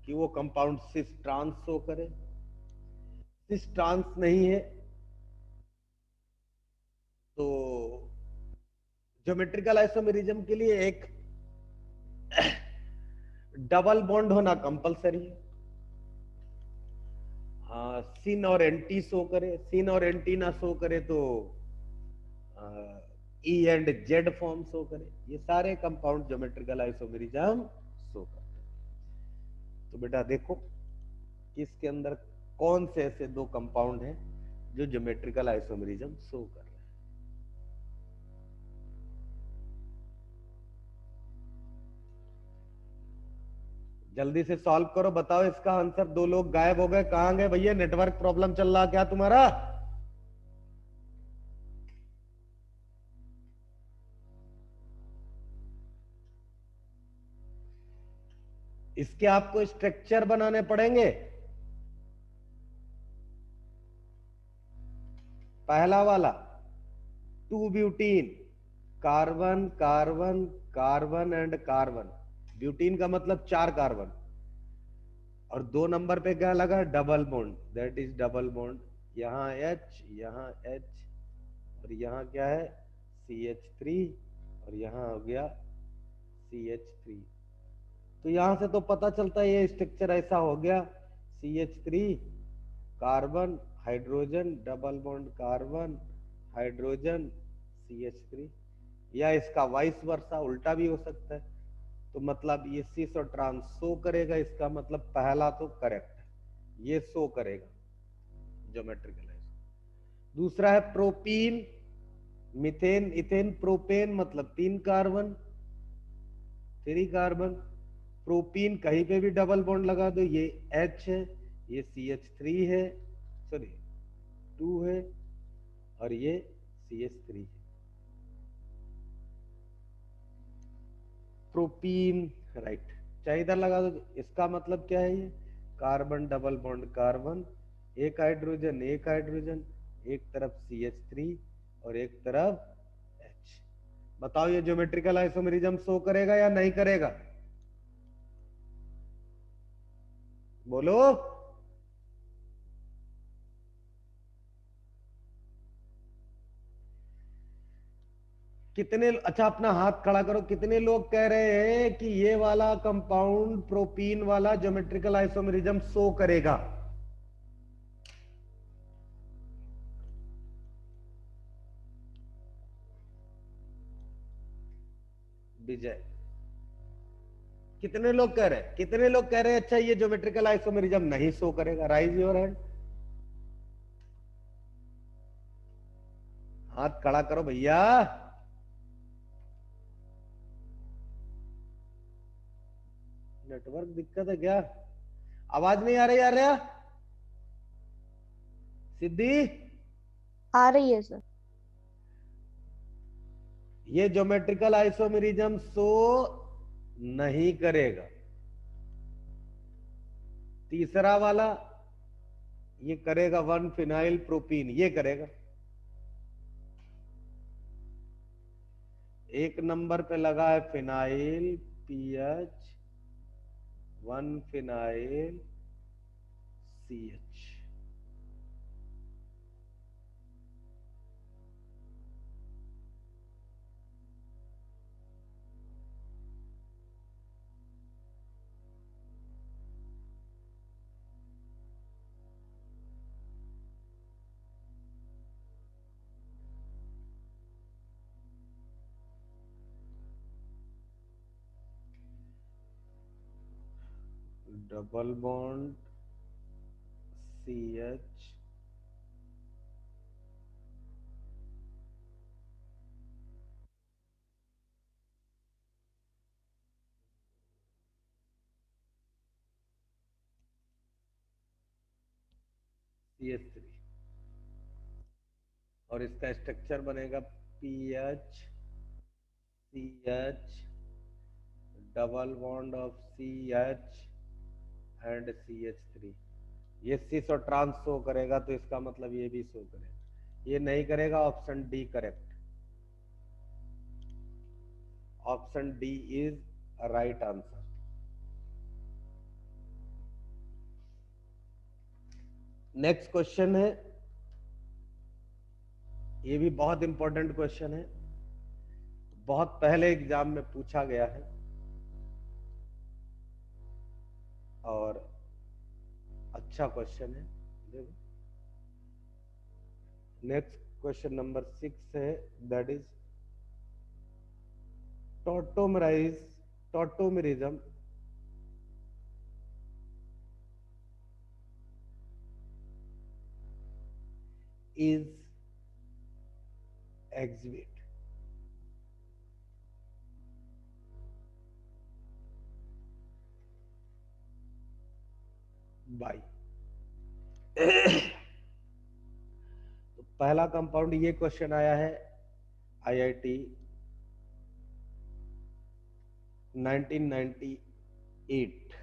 कि वो कंपाउंड सिस ट्रांस शो करे। सिस ट्रांस नहीं है तो ज्योमेट्रिकल आइसोमेरिज्म के लिए एक डबल बॉन्ड होना कंपलसरी है। सिन और एंटी शो करे, सिन और एंटी ना शो करे तो E and Z form show करे। ये सारे कंपाउंड ज्योमेट्रिकल आइसोमेरिज्म शो करते हैं। तो बेटा देखो कि इसके अंदर कौन से ऐसे 2 कंपाउंड हैं जो ज्योमेट्रिकल आइसोमेरिज्म शो कर रहे हैं। जल्दी से सॉल्व करो, बताओ इसका आंसर। 2 लोग गायब हो गए, कहां गए भैया? नेटवर्क प्रॉब्लम चल रहा क्या तुम्हारा? इसके आपको स्ट्रक्चर बनाने पड़ेंगे। पहला वाला 2 butene, carbon carbon carbon and carbon. Butene का मतलब 4 कार्बन, और 2 नंबर पे क्या लगा? Double bond, that is double bond. यहां H, यहां H, और यहां क्या है? CH3, और यहां हो गया CH3। तो यहां से तो पता चलता है ये स्ट्रक्चर ऐसा हो गया। CH3 carbon hydrogen double bond carbon hydrogen CH3, या इसका वाइस वर्सा उल्टा भी हो सकता है। तो मतलब ये सिस और ट्रांस शो करेगा, इसका मतलब पहला तो करेक्ट है, ये शो करेगा ज्योमेट्रिकल है। दूसरा है प्रोपीन, मिथेन, इथेन, प्रोपेन मतलब 3 कार्बन 3 कार्बन। प्रोपीन कहीं पे भी डबल बॉन्ड लगा दो, ये H है, ये CH3 है, सॉरी 2 है, और ये CH3 है। प्रोपीन राइट, चाहे इधर लगा दो। इसका मतलब क्या है? ये कार्बन डबल बॉन्ड कार्बन, एक हाइड्रोजन एक हाइड्रोजन, एक तरफ CH3 और एक तरफ H। बताओ ये ज्योमेट्रिकल आइसोमेरिज्म शो करेगा या नहीं करेगा? बोलो। कितने, अच्छा अपना हाथ खड़ा करो, कितने लोग कह रहे हैं कि ये वाला कंपाउंड प्रोपीन वाला ज्योमेट्रिकल आइसोमेरिज्म शो करेगा? विजय। कितने लोग कह रहे हैं, कितने लोग कह रहे हैं अच्छा ये ज्योमेट्रिकल आइसोमेरिज्म नहीं शो करेगा? राइज योर हैंड, हाथ खड़ा करो भैया। नेटवर्क दिक्कत है क्या? आवाज नहीं आ रही? आ रहा सिद्धि? आ रही है सर। ये ज्योमेट्रिकल आइसोमेरिज्म शो नहीं करेगा। तीसरा वाला ये करेगा 1 फिनाइल प्रोपीन, ये करेगा। एक नंबर पे लगा है phenyl pH 1 phenyl CH। Double bond CH CH3 और इसका स्ट्रक्चर बनेगा PH CH double bond of CH and CH3। ये सिस और ट्रांस शो करेगा तो इसका मतलब ये भी शो करेगा। ये नहीं करेगा, option D correct. Option D is right answer. Next question है, ये भी बहुत इंपॉर्टेंट क्वेश्चन है, बहुत पहले एग्जाम में पूछा गया है और अच्छा क्वेश्चन है। देखो नेक्स्ट क्वेश्चन नंबर 6 है, that is tautomerism is exhibit by तो पहला कंपाउंड, ये क्वेश्चन आया है IIT 1998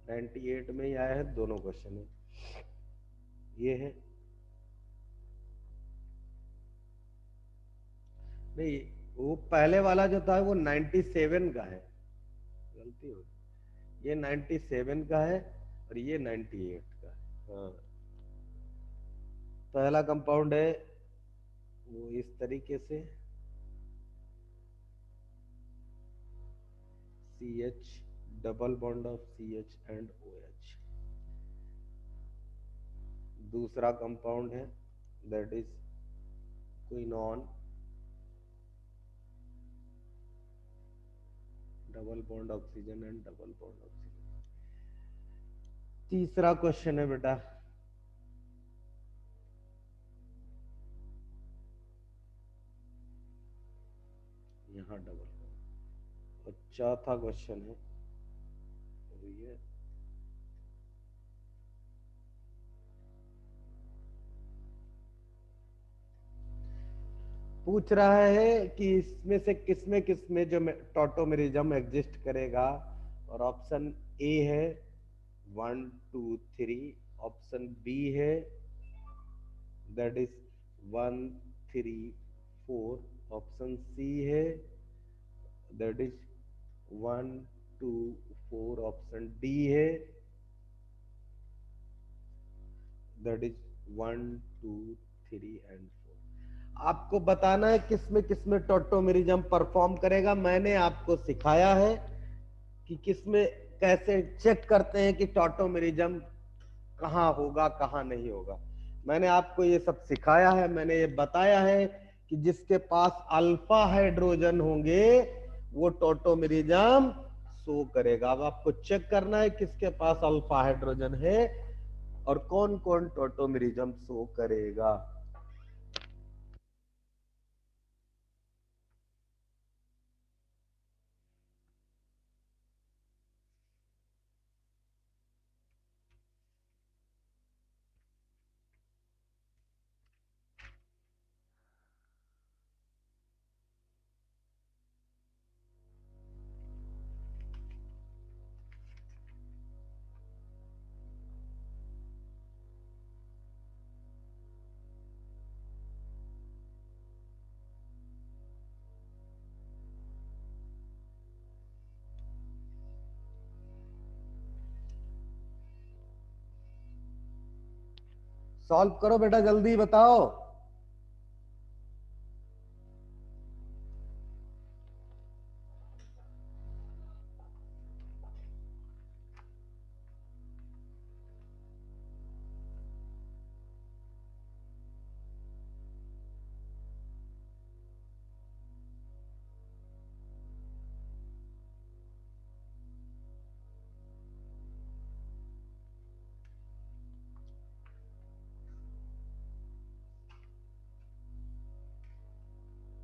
98 में ही आया है, दोनों क्वेश्चन है। ये है नहीं, वो पहले वाला जो था वो 97 का है, गलती हो गई। ये 97 का है और ये 98 का है। हाँ, पहला कंपाउंड है वो इस तरीके से CH double bond of CH and OH। दूसरा कंपाउंड है that is quinone double bond oxygen and double bond oxygen. तीसरा क्वेश्चन है बेटा, यहाँ डबल बॉन्ड। और चौथा क्वेश्चन है और ये पूछ रहा है कि इसमें से किसमें जो टॉटोमेरिज्म एग्जिस्ट करेगा। और ऑप्शन ए है 1 2 3, ऑप्शन बी है दैट इज 1 3 4, ऑप्शन सी है दैट इज 1 2 4, ऑप्शन डी है दैट इज 1 2 3 एंड 4। आपको बताना है किसमें टॉटोमेरिज्म परफॉर्म करेगा। मैंने आपको सिखाया है कि किसमें कैसे चेक करते हैं कि टॉटोमेरिज्म कहाँ होगा कहाँ नहीं होगा। मैंने आपको ये सब सिखाया है, मैंने ये बताया है कि जिसके पास अल्फा हाइड्रोजन होंगे वो टॉटोमेरिज्म शो करेगा। अब आपको चेक करना है किसके पास अल्फा हाइड्रोजन है और कौन कौन टॉटोमेरिज्म शो करेगा। सॉल्व करो बेटा, जल्दी बताओ।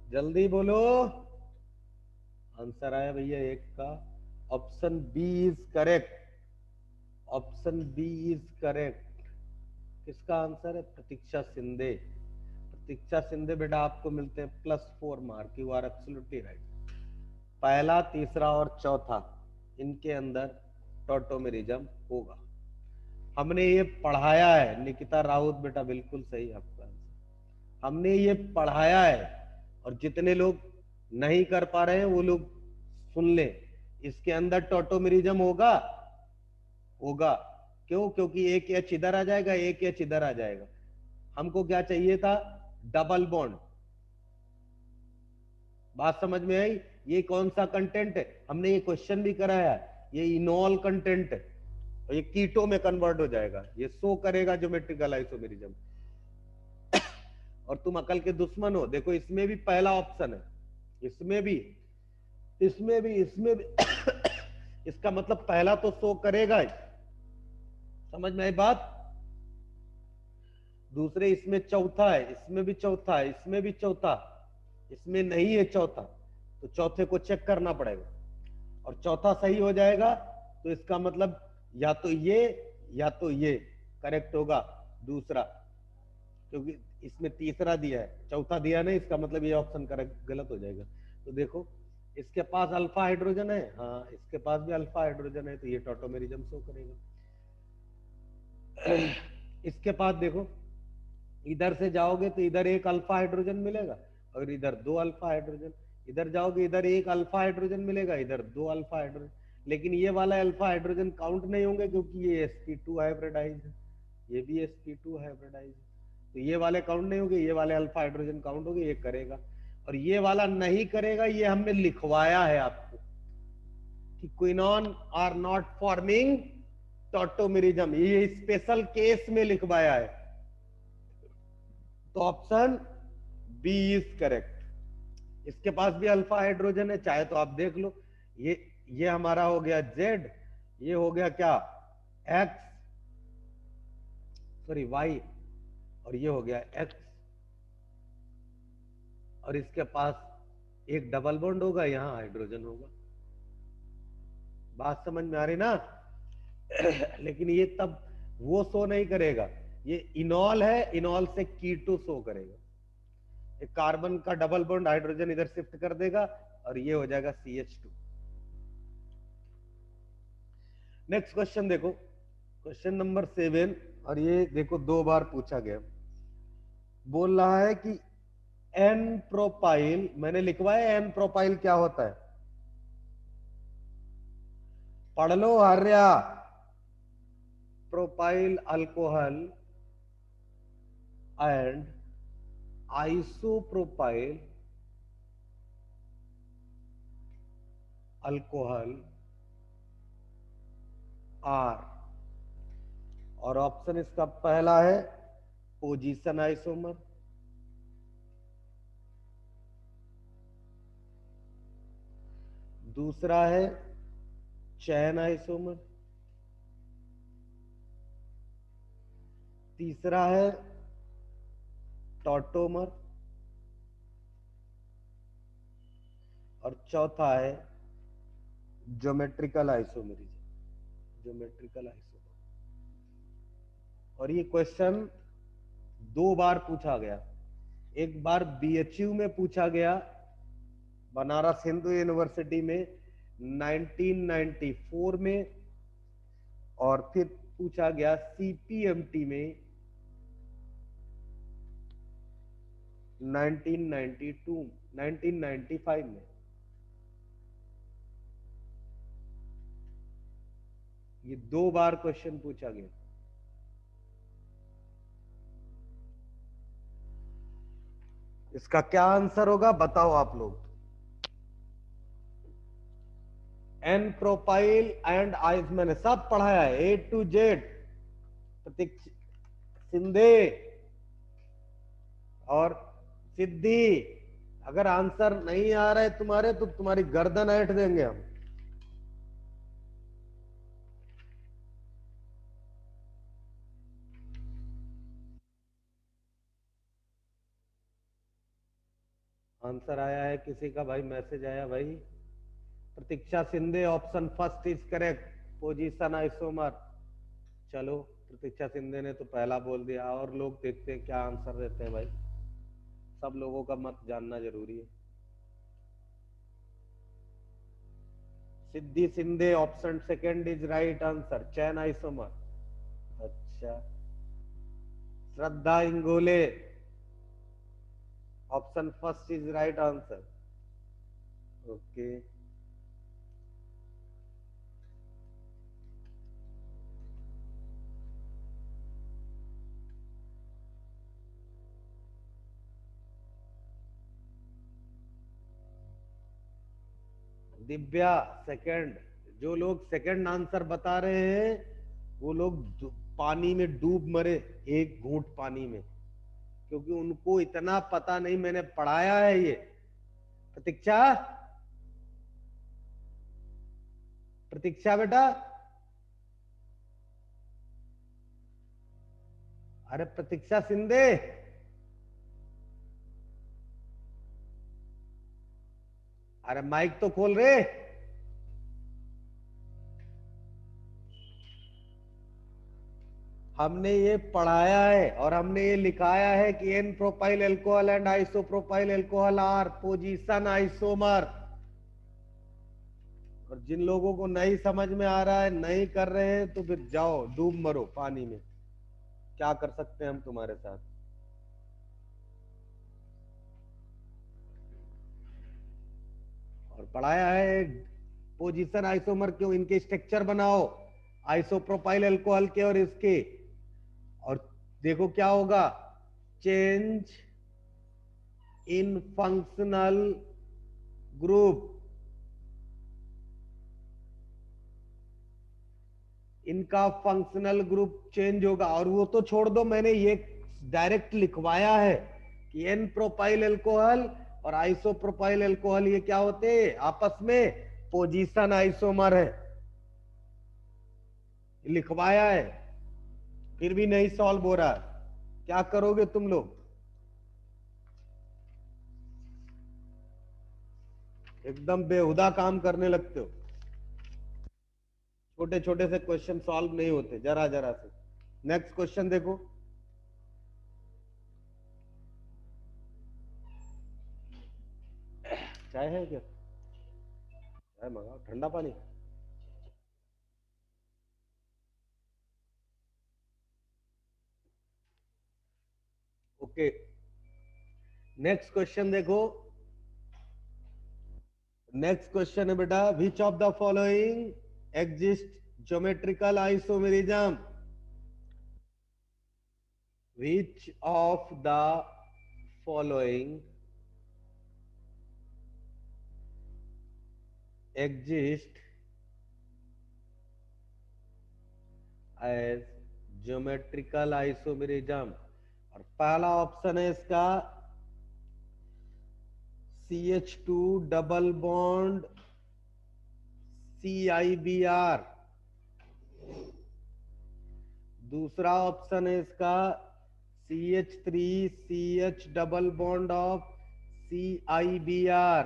जल्दी बोलो। आंसर आया भैया एक का, option B is correct. Option B is correct. किसका आंसर है? प्रतीक्षा शिंदे। प्रतीक्षा शिंदे बेटा आपको मिलते हैं +4 mark. You are absolutely right. पहला, तीसरा और चौथा, इनके अंदर टॉटोमेरिज्म होगा। हमने ये पढ़ाया है। निकिता राउत बेटा बिल्कुल सही आपका आंसर। हमने ये पढ़ाया है, और जितने लोग नहीं कर पा रहे हैं वो लोग सुन ले। इसके अंदर टॉटोमेरिज्म होगा। होगा क्यों? क्योंकि एक एच इधर आ जाएगा, एक एच इधर आ जाएगा। हमको क्या चाहिए था? Double bond. बात समझ में आई? ये कौन सा कंटेंट है? हमने ये क्वेश्चन भी कराया है। ये इनॉल कंटेंट है, और ये कीटो में कन्वर्ट हो जाएगा। ये शो करेगा ज्योमेट्रिकल आइसोमेरिज्म। और तुम अकल के दुश्मन हो। देखो इसमें भी पहला ऑप्शन है, इसमें भी, इसमें भी, इसमें भी। इसका मतलब पहला तो शो करेगा ही। समझ में आई बात? दूसरे इसमें चौथा है, इसमें भी चौथा है, इसमें भी चौथा, इसमें नहीं है चौथा, तो चौथे को चेक करना पड़ेगा। और चौथा सही हो जाएगा तो इसका मतलब या तो ये या तो ये करेक्ट होगा दूसरा, क्योंकि इसमें तीसरा दिया है, चौथा दिया नहीं, इसका मतलब ये ऑप्शन करेक्ट गलत हो जाएगा। तो देखो इसके पास अल्फा हाइड्रोजन है, हाँ इसके पास भी अल्फा हाइड्रोजन है, तो ये टॉटोमेरिज्म शो करेगा। इसके पास देखो, इधर से जाओगे तो इधर एक अल्फा हाइड्रोजन मिलेगा, और इधर 2 अल्फा हाइड्रोजन। इधर जाओगे इधर एक अल्फा हाइड्रोजन मिलेगा, इधर 2 अल्फा हाइड्रोजन। लेकिन ये वाला अल्फा हाइड्रोजन काउंट नहीं होंगे, क्योंकि ये sp2 हाइब्रिडाइज है, ये भी sp2 हाइब्रिडाइज है, तो ये वाले काउंट नहीं होंगे, ये वाले अल्फा हाइड्रोजन काउंट होंगे, ये करेगा। और ये वाला नहीं करेगा, ये हमने लिखवाया है आपको कि quinone are not forming tautomerism, ये स्पेशल केस में लिखवाया है। तो ऑप्शन बी इज करेक्ट। इसके पास भी अल्फा हाइड्रोजन है, चाहे तो आप देख लो। ये हमारा हो गया जेड, ये हो गया क्या? एक्स, सॉरी वाई, और ये हो गया एक्स। और इसके पास एक डबल बॉन्ड होगा, यहां हाइड्रोजन होगा। बात समझ में आ रही ना? लेकिन ये तब वो शो नहीं करेगा, ये इनॉल है, इनॉल से कीटो शो करेगा। एक कार्बन का डबल बॉन्ड हाइड्रोजन इधर शिफ्ट कर देगा, और ये हो जाएगा CH2। नेक्स्ट क्वेश्चन देखो, क्वेश्चन नंबर 7, और ये देखो 2 बार पूछा गया। बोल रहा है कि एन प्रोपाइल, मैंने लिखवाया एन प्रोपाइल क्या होता है, पढ़ लो हर्या। Propyl alcohol and isopropyl alcohol are, और ऑप्शन इसका पहला है पोजीशन आइसोमर, दूसरा है चैन आइसोमर, तीसरा है टॉटोमर, और चौथा है ज्योमेट्रिकल आइसोमेरिज्म। Geometrical isomer. और ये क्वेश्चन 2 बार पूछा गया। एक बार BHU में पूछा गया, बनारस हिंदू यूनिवर्सिटी में 1994 में, और फिर पूछा गया CPMT में 1995 में। ये 2 बार क्वेश्चन पूछा गया। इसका क्या आंसर होगा बताओ आप लोग। एन प्रोपाइल एंड आइस मैंने सब पढ़ाया है A to Z। प्रतीक सिंधे और सिद्धि, अगर आंसर नहीं आ रहा है तुम्हारे तो तुम्हारी गर्दन ऐंठ देंगे हम। आंसर आया है किसी का भाई, मैसेज आया भाई। Pratiksha Shinde option first is correct, position isomer. चलो प्रतीक्षा शिंदे ने तो पहला बोल दिया, और लोग देखते हैं क्या आंसर देते हैं भाई, सब लोगों का मत जानना जरूरी है। Siddhi Shinde option second is right answer, chain isomer. अच्छा, Shraddha Ingole option first is right answer. Okay, Divya second. जो लोग सेकंड आंसर बता रहे हैं वो लोग पानी में डूब मरे, एक घूंट पानी में, क्योंकि उनको इतना पता नहीं, मैंने पढ़ाया है ये। प्रतीक्षा, प्रतीक्षा बेटा, अरे प्रतीक्षा शिंदे, अरे माइक तो खोल रे। हमने ये पढ़ाया है और हमने ये लिखाया है कि n propyl alcohol and isopropyl alcohol are position isomer. और जिन लोगों को नहीं समझ में आ रहा है, नहीं कर रहे हैं, तो फिर जाओ डूब मरो पानी में, क्या कर सकते हैं हम तुम्हारे साथ। और पढ़ाया है पोजीशन आइसोमर क्यों, इनके स्ट्रक्चर बनाओ आइसोप्रोपाइल अल्कोहल के और इसके, और देखो क्या होगा, चेंज इन फंक्शनल ग्रुप। इनका फंक्शनल ग्रुप चेंज होगा। और वो तो छोड़ दो, मैंने ये डायरेक्ट लिखवाया है कि एन प्रोपाइल अल्कोहल और आइसोप्रोपाइल अल्कोहल ये क्या होते हैं आपस में, पोजीशन आइसोमर है, लिखवाया है, फिर भी नहीं सॉल्व हो रहा है। क्या करोगे तुम लोग, एकदम बेहुदा काम करने लगते हो, छोटे छोटे से क्वेश्चन सॉल्व नहीं होते जरा जरा से। नेक्स्ट क्वेश्चन देखो, चाय है क्या, चाय मंगाओ, ठंडा पानी। ओके, नेक्स्ट क्वेश्चन देखो। नेक्स्ट क्वेश्चन है बेटा, which of the following exist geometrical isomerism. Which of the following exist as geometrical isomerism. और पहला ऑप्शन है इसका CH2 डबल बॉन्ड CIBR। दूसरा ऑप्शन है इसका CH3 CH double bond of CIBR।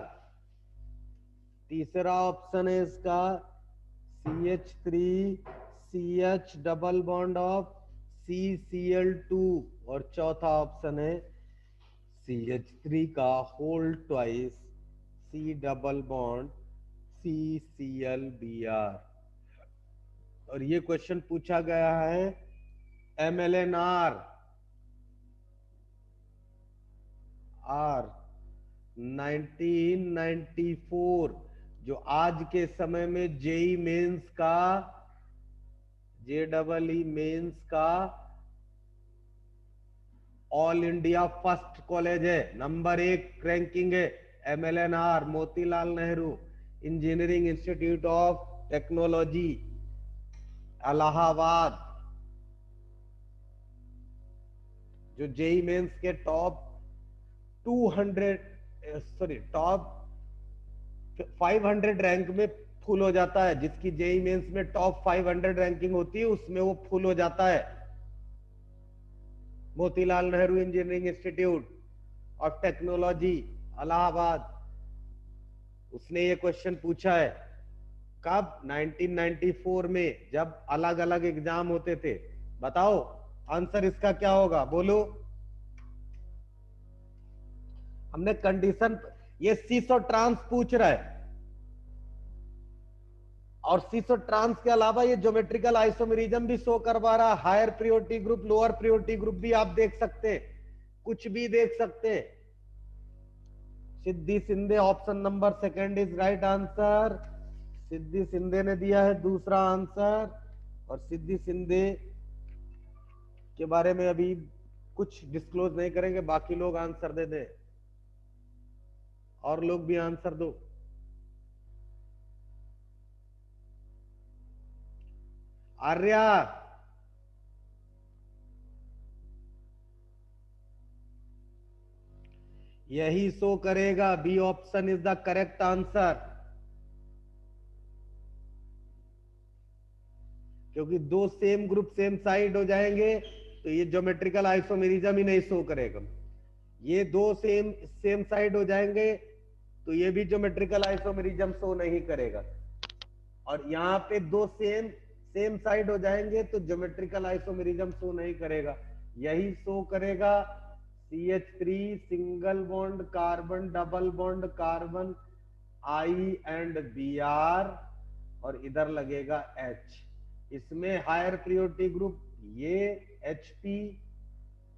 तीसरा ऑप्शन है इसका CH3 CH double bond of CCl2। और चौथा ऑप्शन है CH3 का whole twice C double bond CClBr। और ये क्वेश्चन पूछा गया है MLNR R 1994, जो आज के समय में जेई मेंस का, JEE मेंस का ऑल इंडिया फर्स्ट कॉलेज है, नंबर 1 रैंकिंग है, MLNR Motilal Nehru engineering institute of technology Allahabad, जो जेई मेंस के टॉप 500 रैंक में फुल हो जाता है, जिसकी जेई मेंस में टॉप 500 रैंकिंग होती है उसमें वो फुल हो जाता है। Motilal Nehru engineering institute of technology Allahabad, उसने ये क्वेश्चन पूछा है कब? 1994 में, जब अलग अलग एग्जाम होते थे। बताओ आंसर इसका क्या होगा, बोलो। हमने कंडीशन, ये सीस और ट्रांस पूछ रहा है, और सीस और ट्रांस के अलावा ये ज्योमेट्रिकल आइसोमेरिज्म भी शो करवा रहा, higher priority group, lower priority group भी आप देख सकते हैं, कुछ भी देख सकते हैं। Siddhi Sindhe option number 2 is right answer. Siddhi Sindhe ने दिया है दूसरा आंसर, और सिद्धि सिंधे के बारे में अभी कुछ डिस्क्लोज नहीं करेंगे, बाकी लोग आंसर दे दें, और लोग भी आंसर दो। आर्या, यही शो करेगा, B option is the correct answer, क्योंकि दो सेम ग्रुप सेम साइड हो जाएंगे तो ये ज्योमेट्रिकल आइसोमेरिज्म ही नहीं शो करेगा। ये दो सेम सेम साइड हो जाएंगे तो ये भी ज्योमेट्रिकल आइसोमेरिज्म शो नहीं करेगा, और यहाँ पे दो सेम सेम साइड हो जाएंगे तो ज्योमेट्रिकल आइसोमेरिज्म शो नहीं करेगा। यही शो करेगा CH3 single bond carbon double bond carbon I and Br, और इधर लगेगा H। इसमें हायर प्रियोरिटी ग्रुप ये HP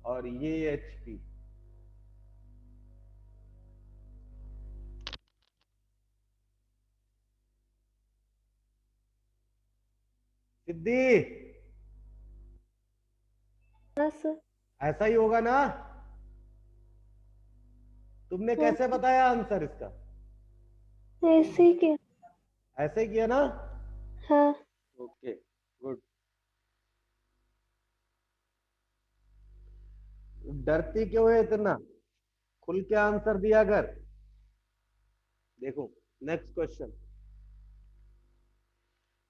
और ये HP। सिद्धि, हाँ सर। ऐसा ही होगा ना? तुमने हाँ, कैसे बताया आंसर इसका? ऐसे ही क्या? ऐसे ही किया ना? हाँ। Okay, good. डरती क्यों है इतना? खुल के आंसर दिया कर। देखो नेक्स्ट क्वेश्चन,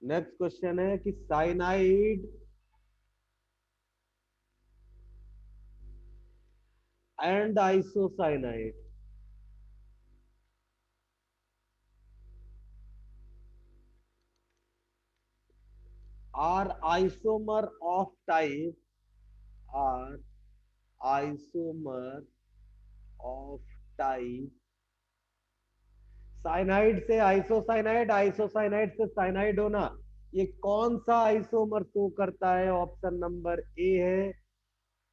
नेक्स्ट क्वेश्चन है कि cyanide and isocyanide are isomer of type, are isomer of type cyanide से आइसोसाइनाइड, आइसोसाइनाइड से साइनाइड होना, ये कौन सा आइसोमर शो करता है? ऑप्शन नंबर ए है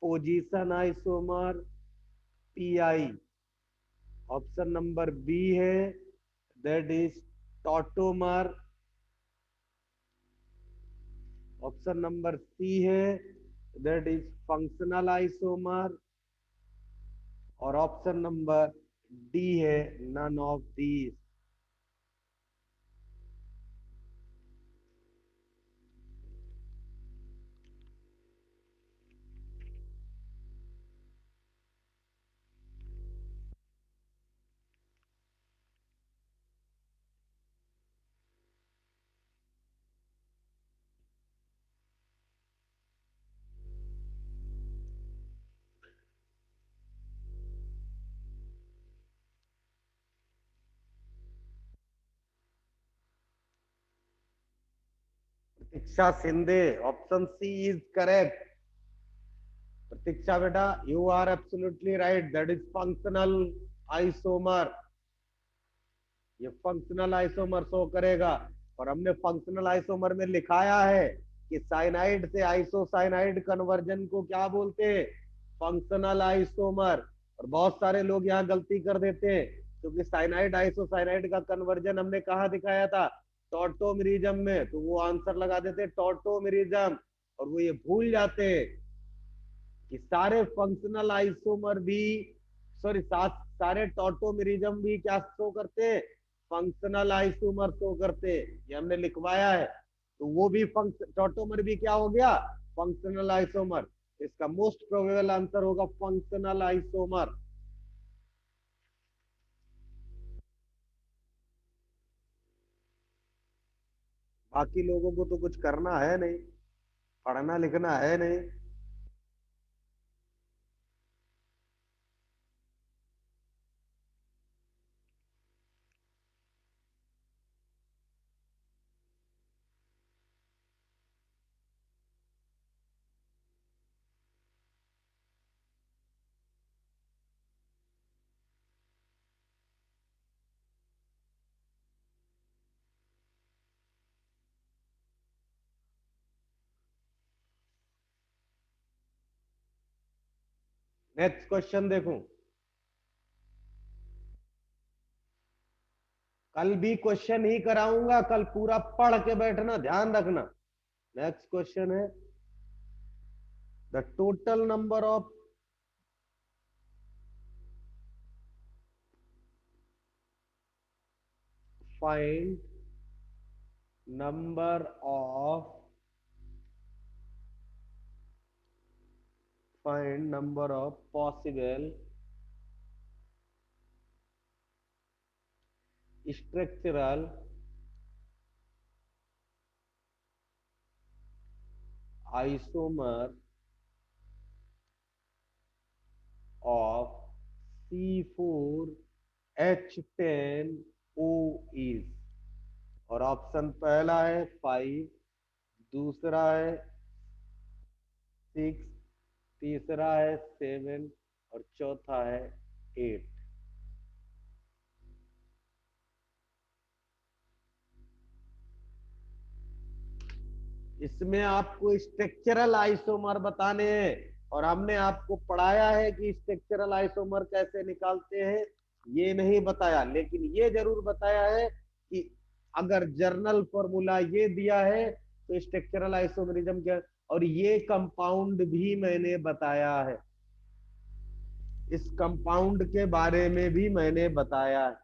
position isomer PI, option number B है that is tautomer, option number C है दैट इज फंक्शनल आइसोमर, और ऑप्शन नंबर डी है none of these. Pratiksha Sindhe, option C is correct. Pratiksha बेटा, you are absolutely right, that is functional isomer. ये functional isomer show करेगा, और हमने functional isomer में लिखाया है कि साइनाइड से आइसोसाइनाइड कन्वर्जन को क्या बोलते हैं? Functional isomer. और बहुत सारे लोग यहाँ गलती कर देते हैं, क्योंकि साइनाइड आइसोसाइनाइड का कन्वर्जन हमने कहा दिखाया था? टॉटोमेरिज्म में, तो वो आंसर लगा देते टॉटोमेरिज्म, और वो ये भूल जाते हैं कि सारे फंक्शनल आइसोमर भी, सॉरी, सारे टॉटोमेरिज्म भी क्या शो करते हैं, फंक्शनल आइसोमर शो करते हैं। ये हमने लिखवाया है। तो वो भी टॉटोमर भी क्या हो गया, फंक्शनल आइसोमर। इसका मोस्ट प्रोबेबल आंसर होगा फंक्शनल आइसोमर। बाकी लोगों को तो कुछ करना है नहीं, पढ़ना लिखना है नहीं। नेक्स्ट क्वेश्चन देखूं। कल भी क्वेश्चन ही कराऊंगा, कल पूरा पढ़ के बैठना, ध्यान रखना। नेक्स्ट क्वेश्चन है, the total number of find number of possible structural isomer of C4H10O is. और ऑप्शन पहला है 5, दूसरा है 6, तीसरा है 7 और चौथा है 8। इसमें आपको स्ट्रक्चरल आइसोमर बताने हैं, और हमने आपको पढ़ाया है कि स्ट्रक्चरल आइसोमर कैसे निकालते हैं, ये नहीं बताया। लेकिन ये जरूर बताया है कि अगर जर्नल फॉर्मूला ये दिया है तो स्ट्रक्चरल आइसोमरिज्म क्या, और ये कंपाउंड भी मैंने बताया है, इस कंपाउंड के बारे में भी मैंने बताया है।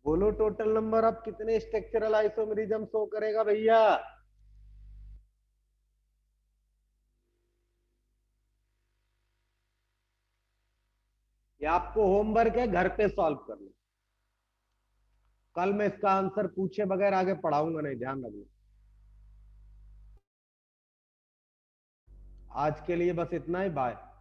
बोलो टोटल नंबर ऑफ कितने स्ट्रक्चरल आइसोमरिज्म शो करेगा भैया। ये आपको होमवर्क है, घर पे सॉल्व करना। कल मैं इसका आंसर पूछे बगैर आगे पढ़ाऊंगा नहीं, ध्यान रखना। आज के लिए बस इतना ही, बाय।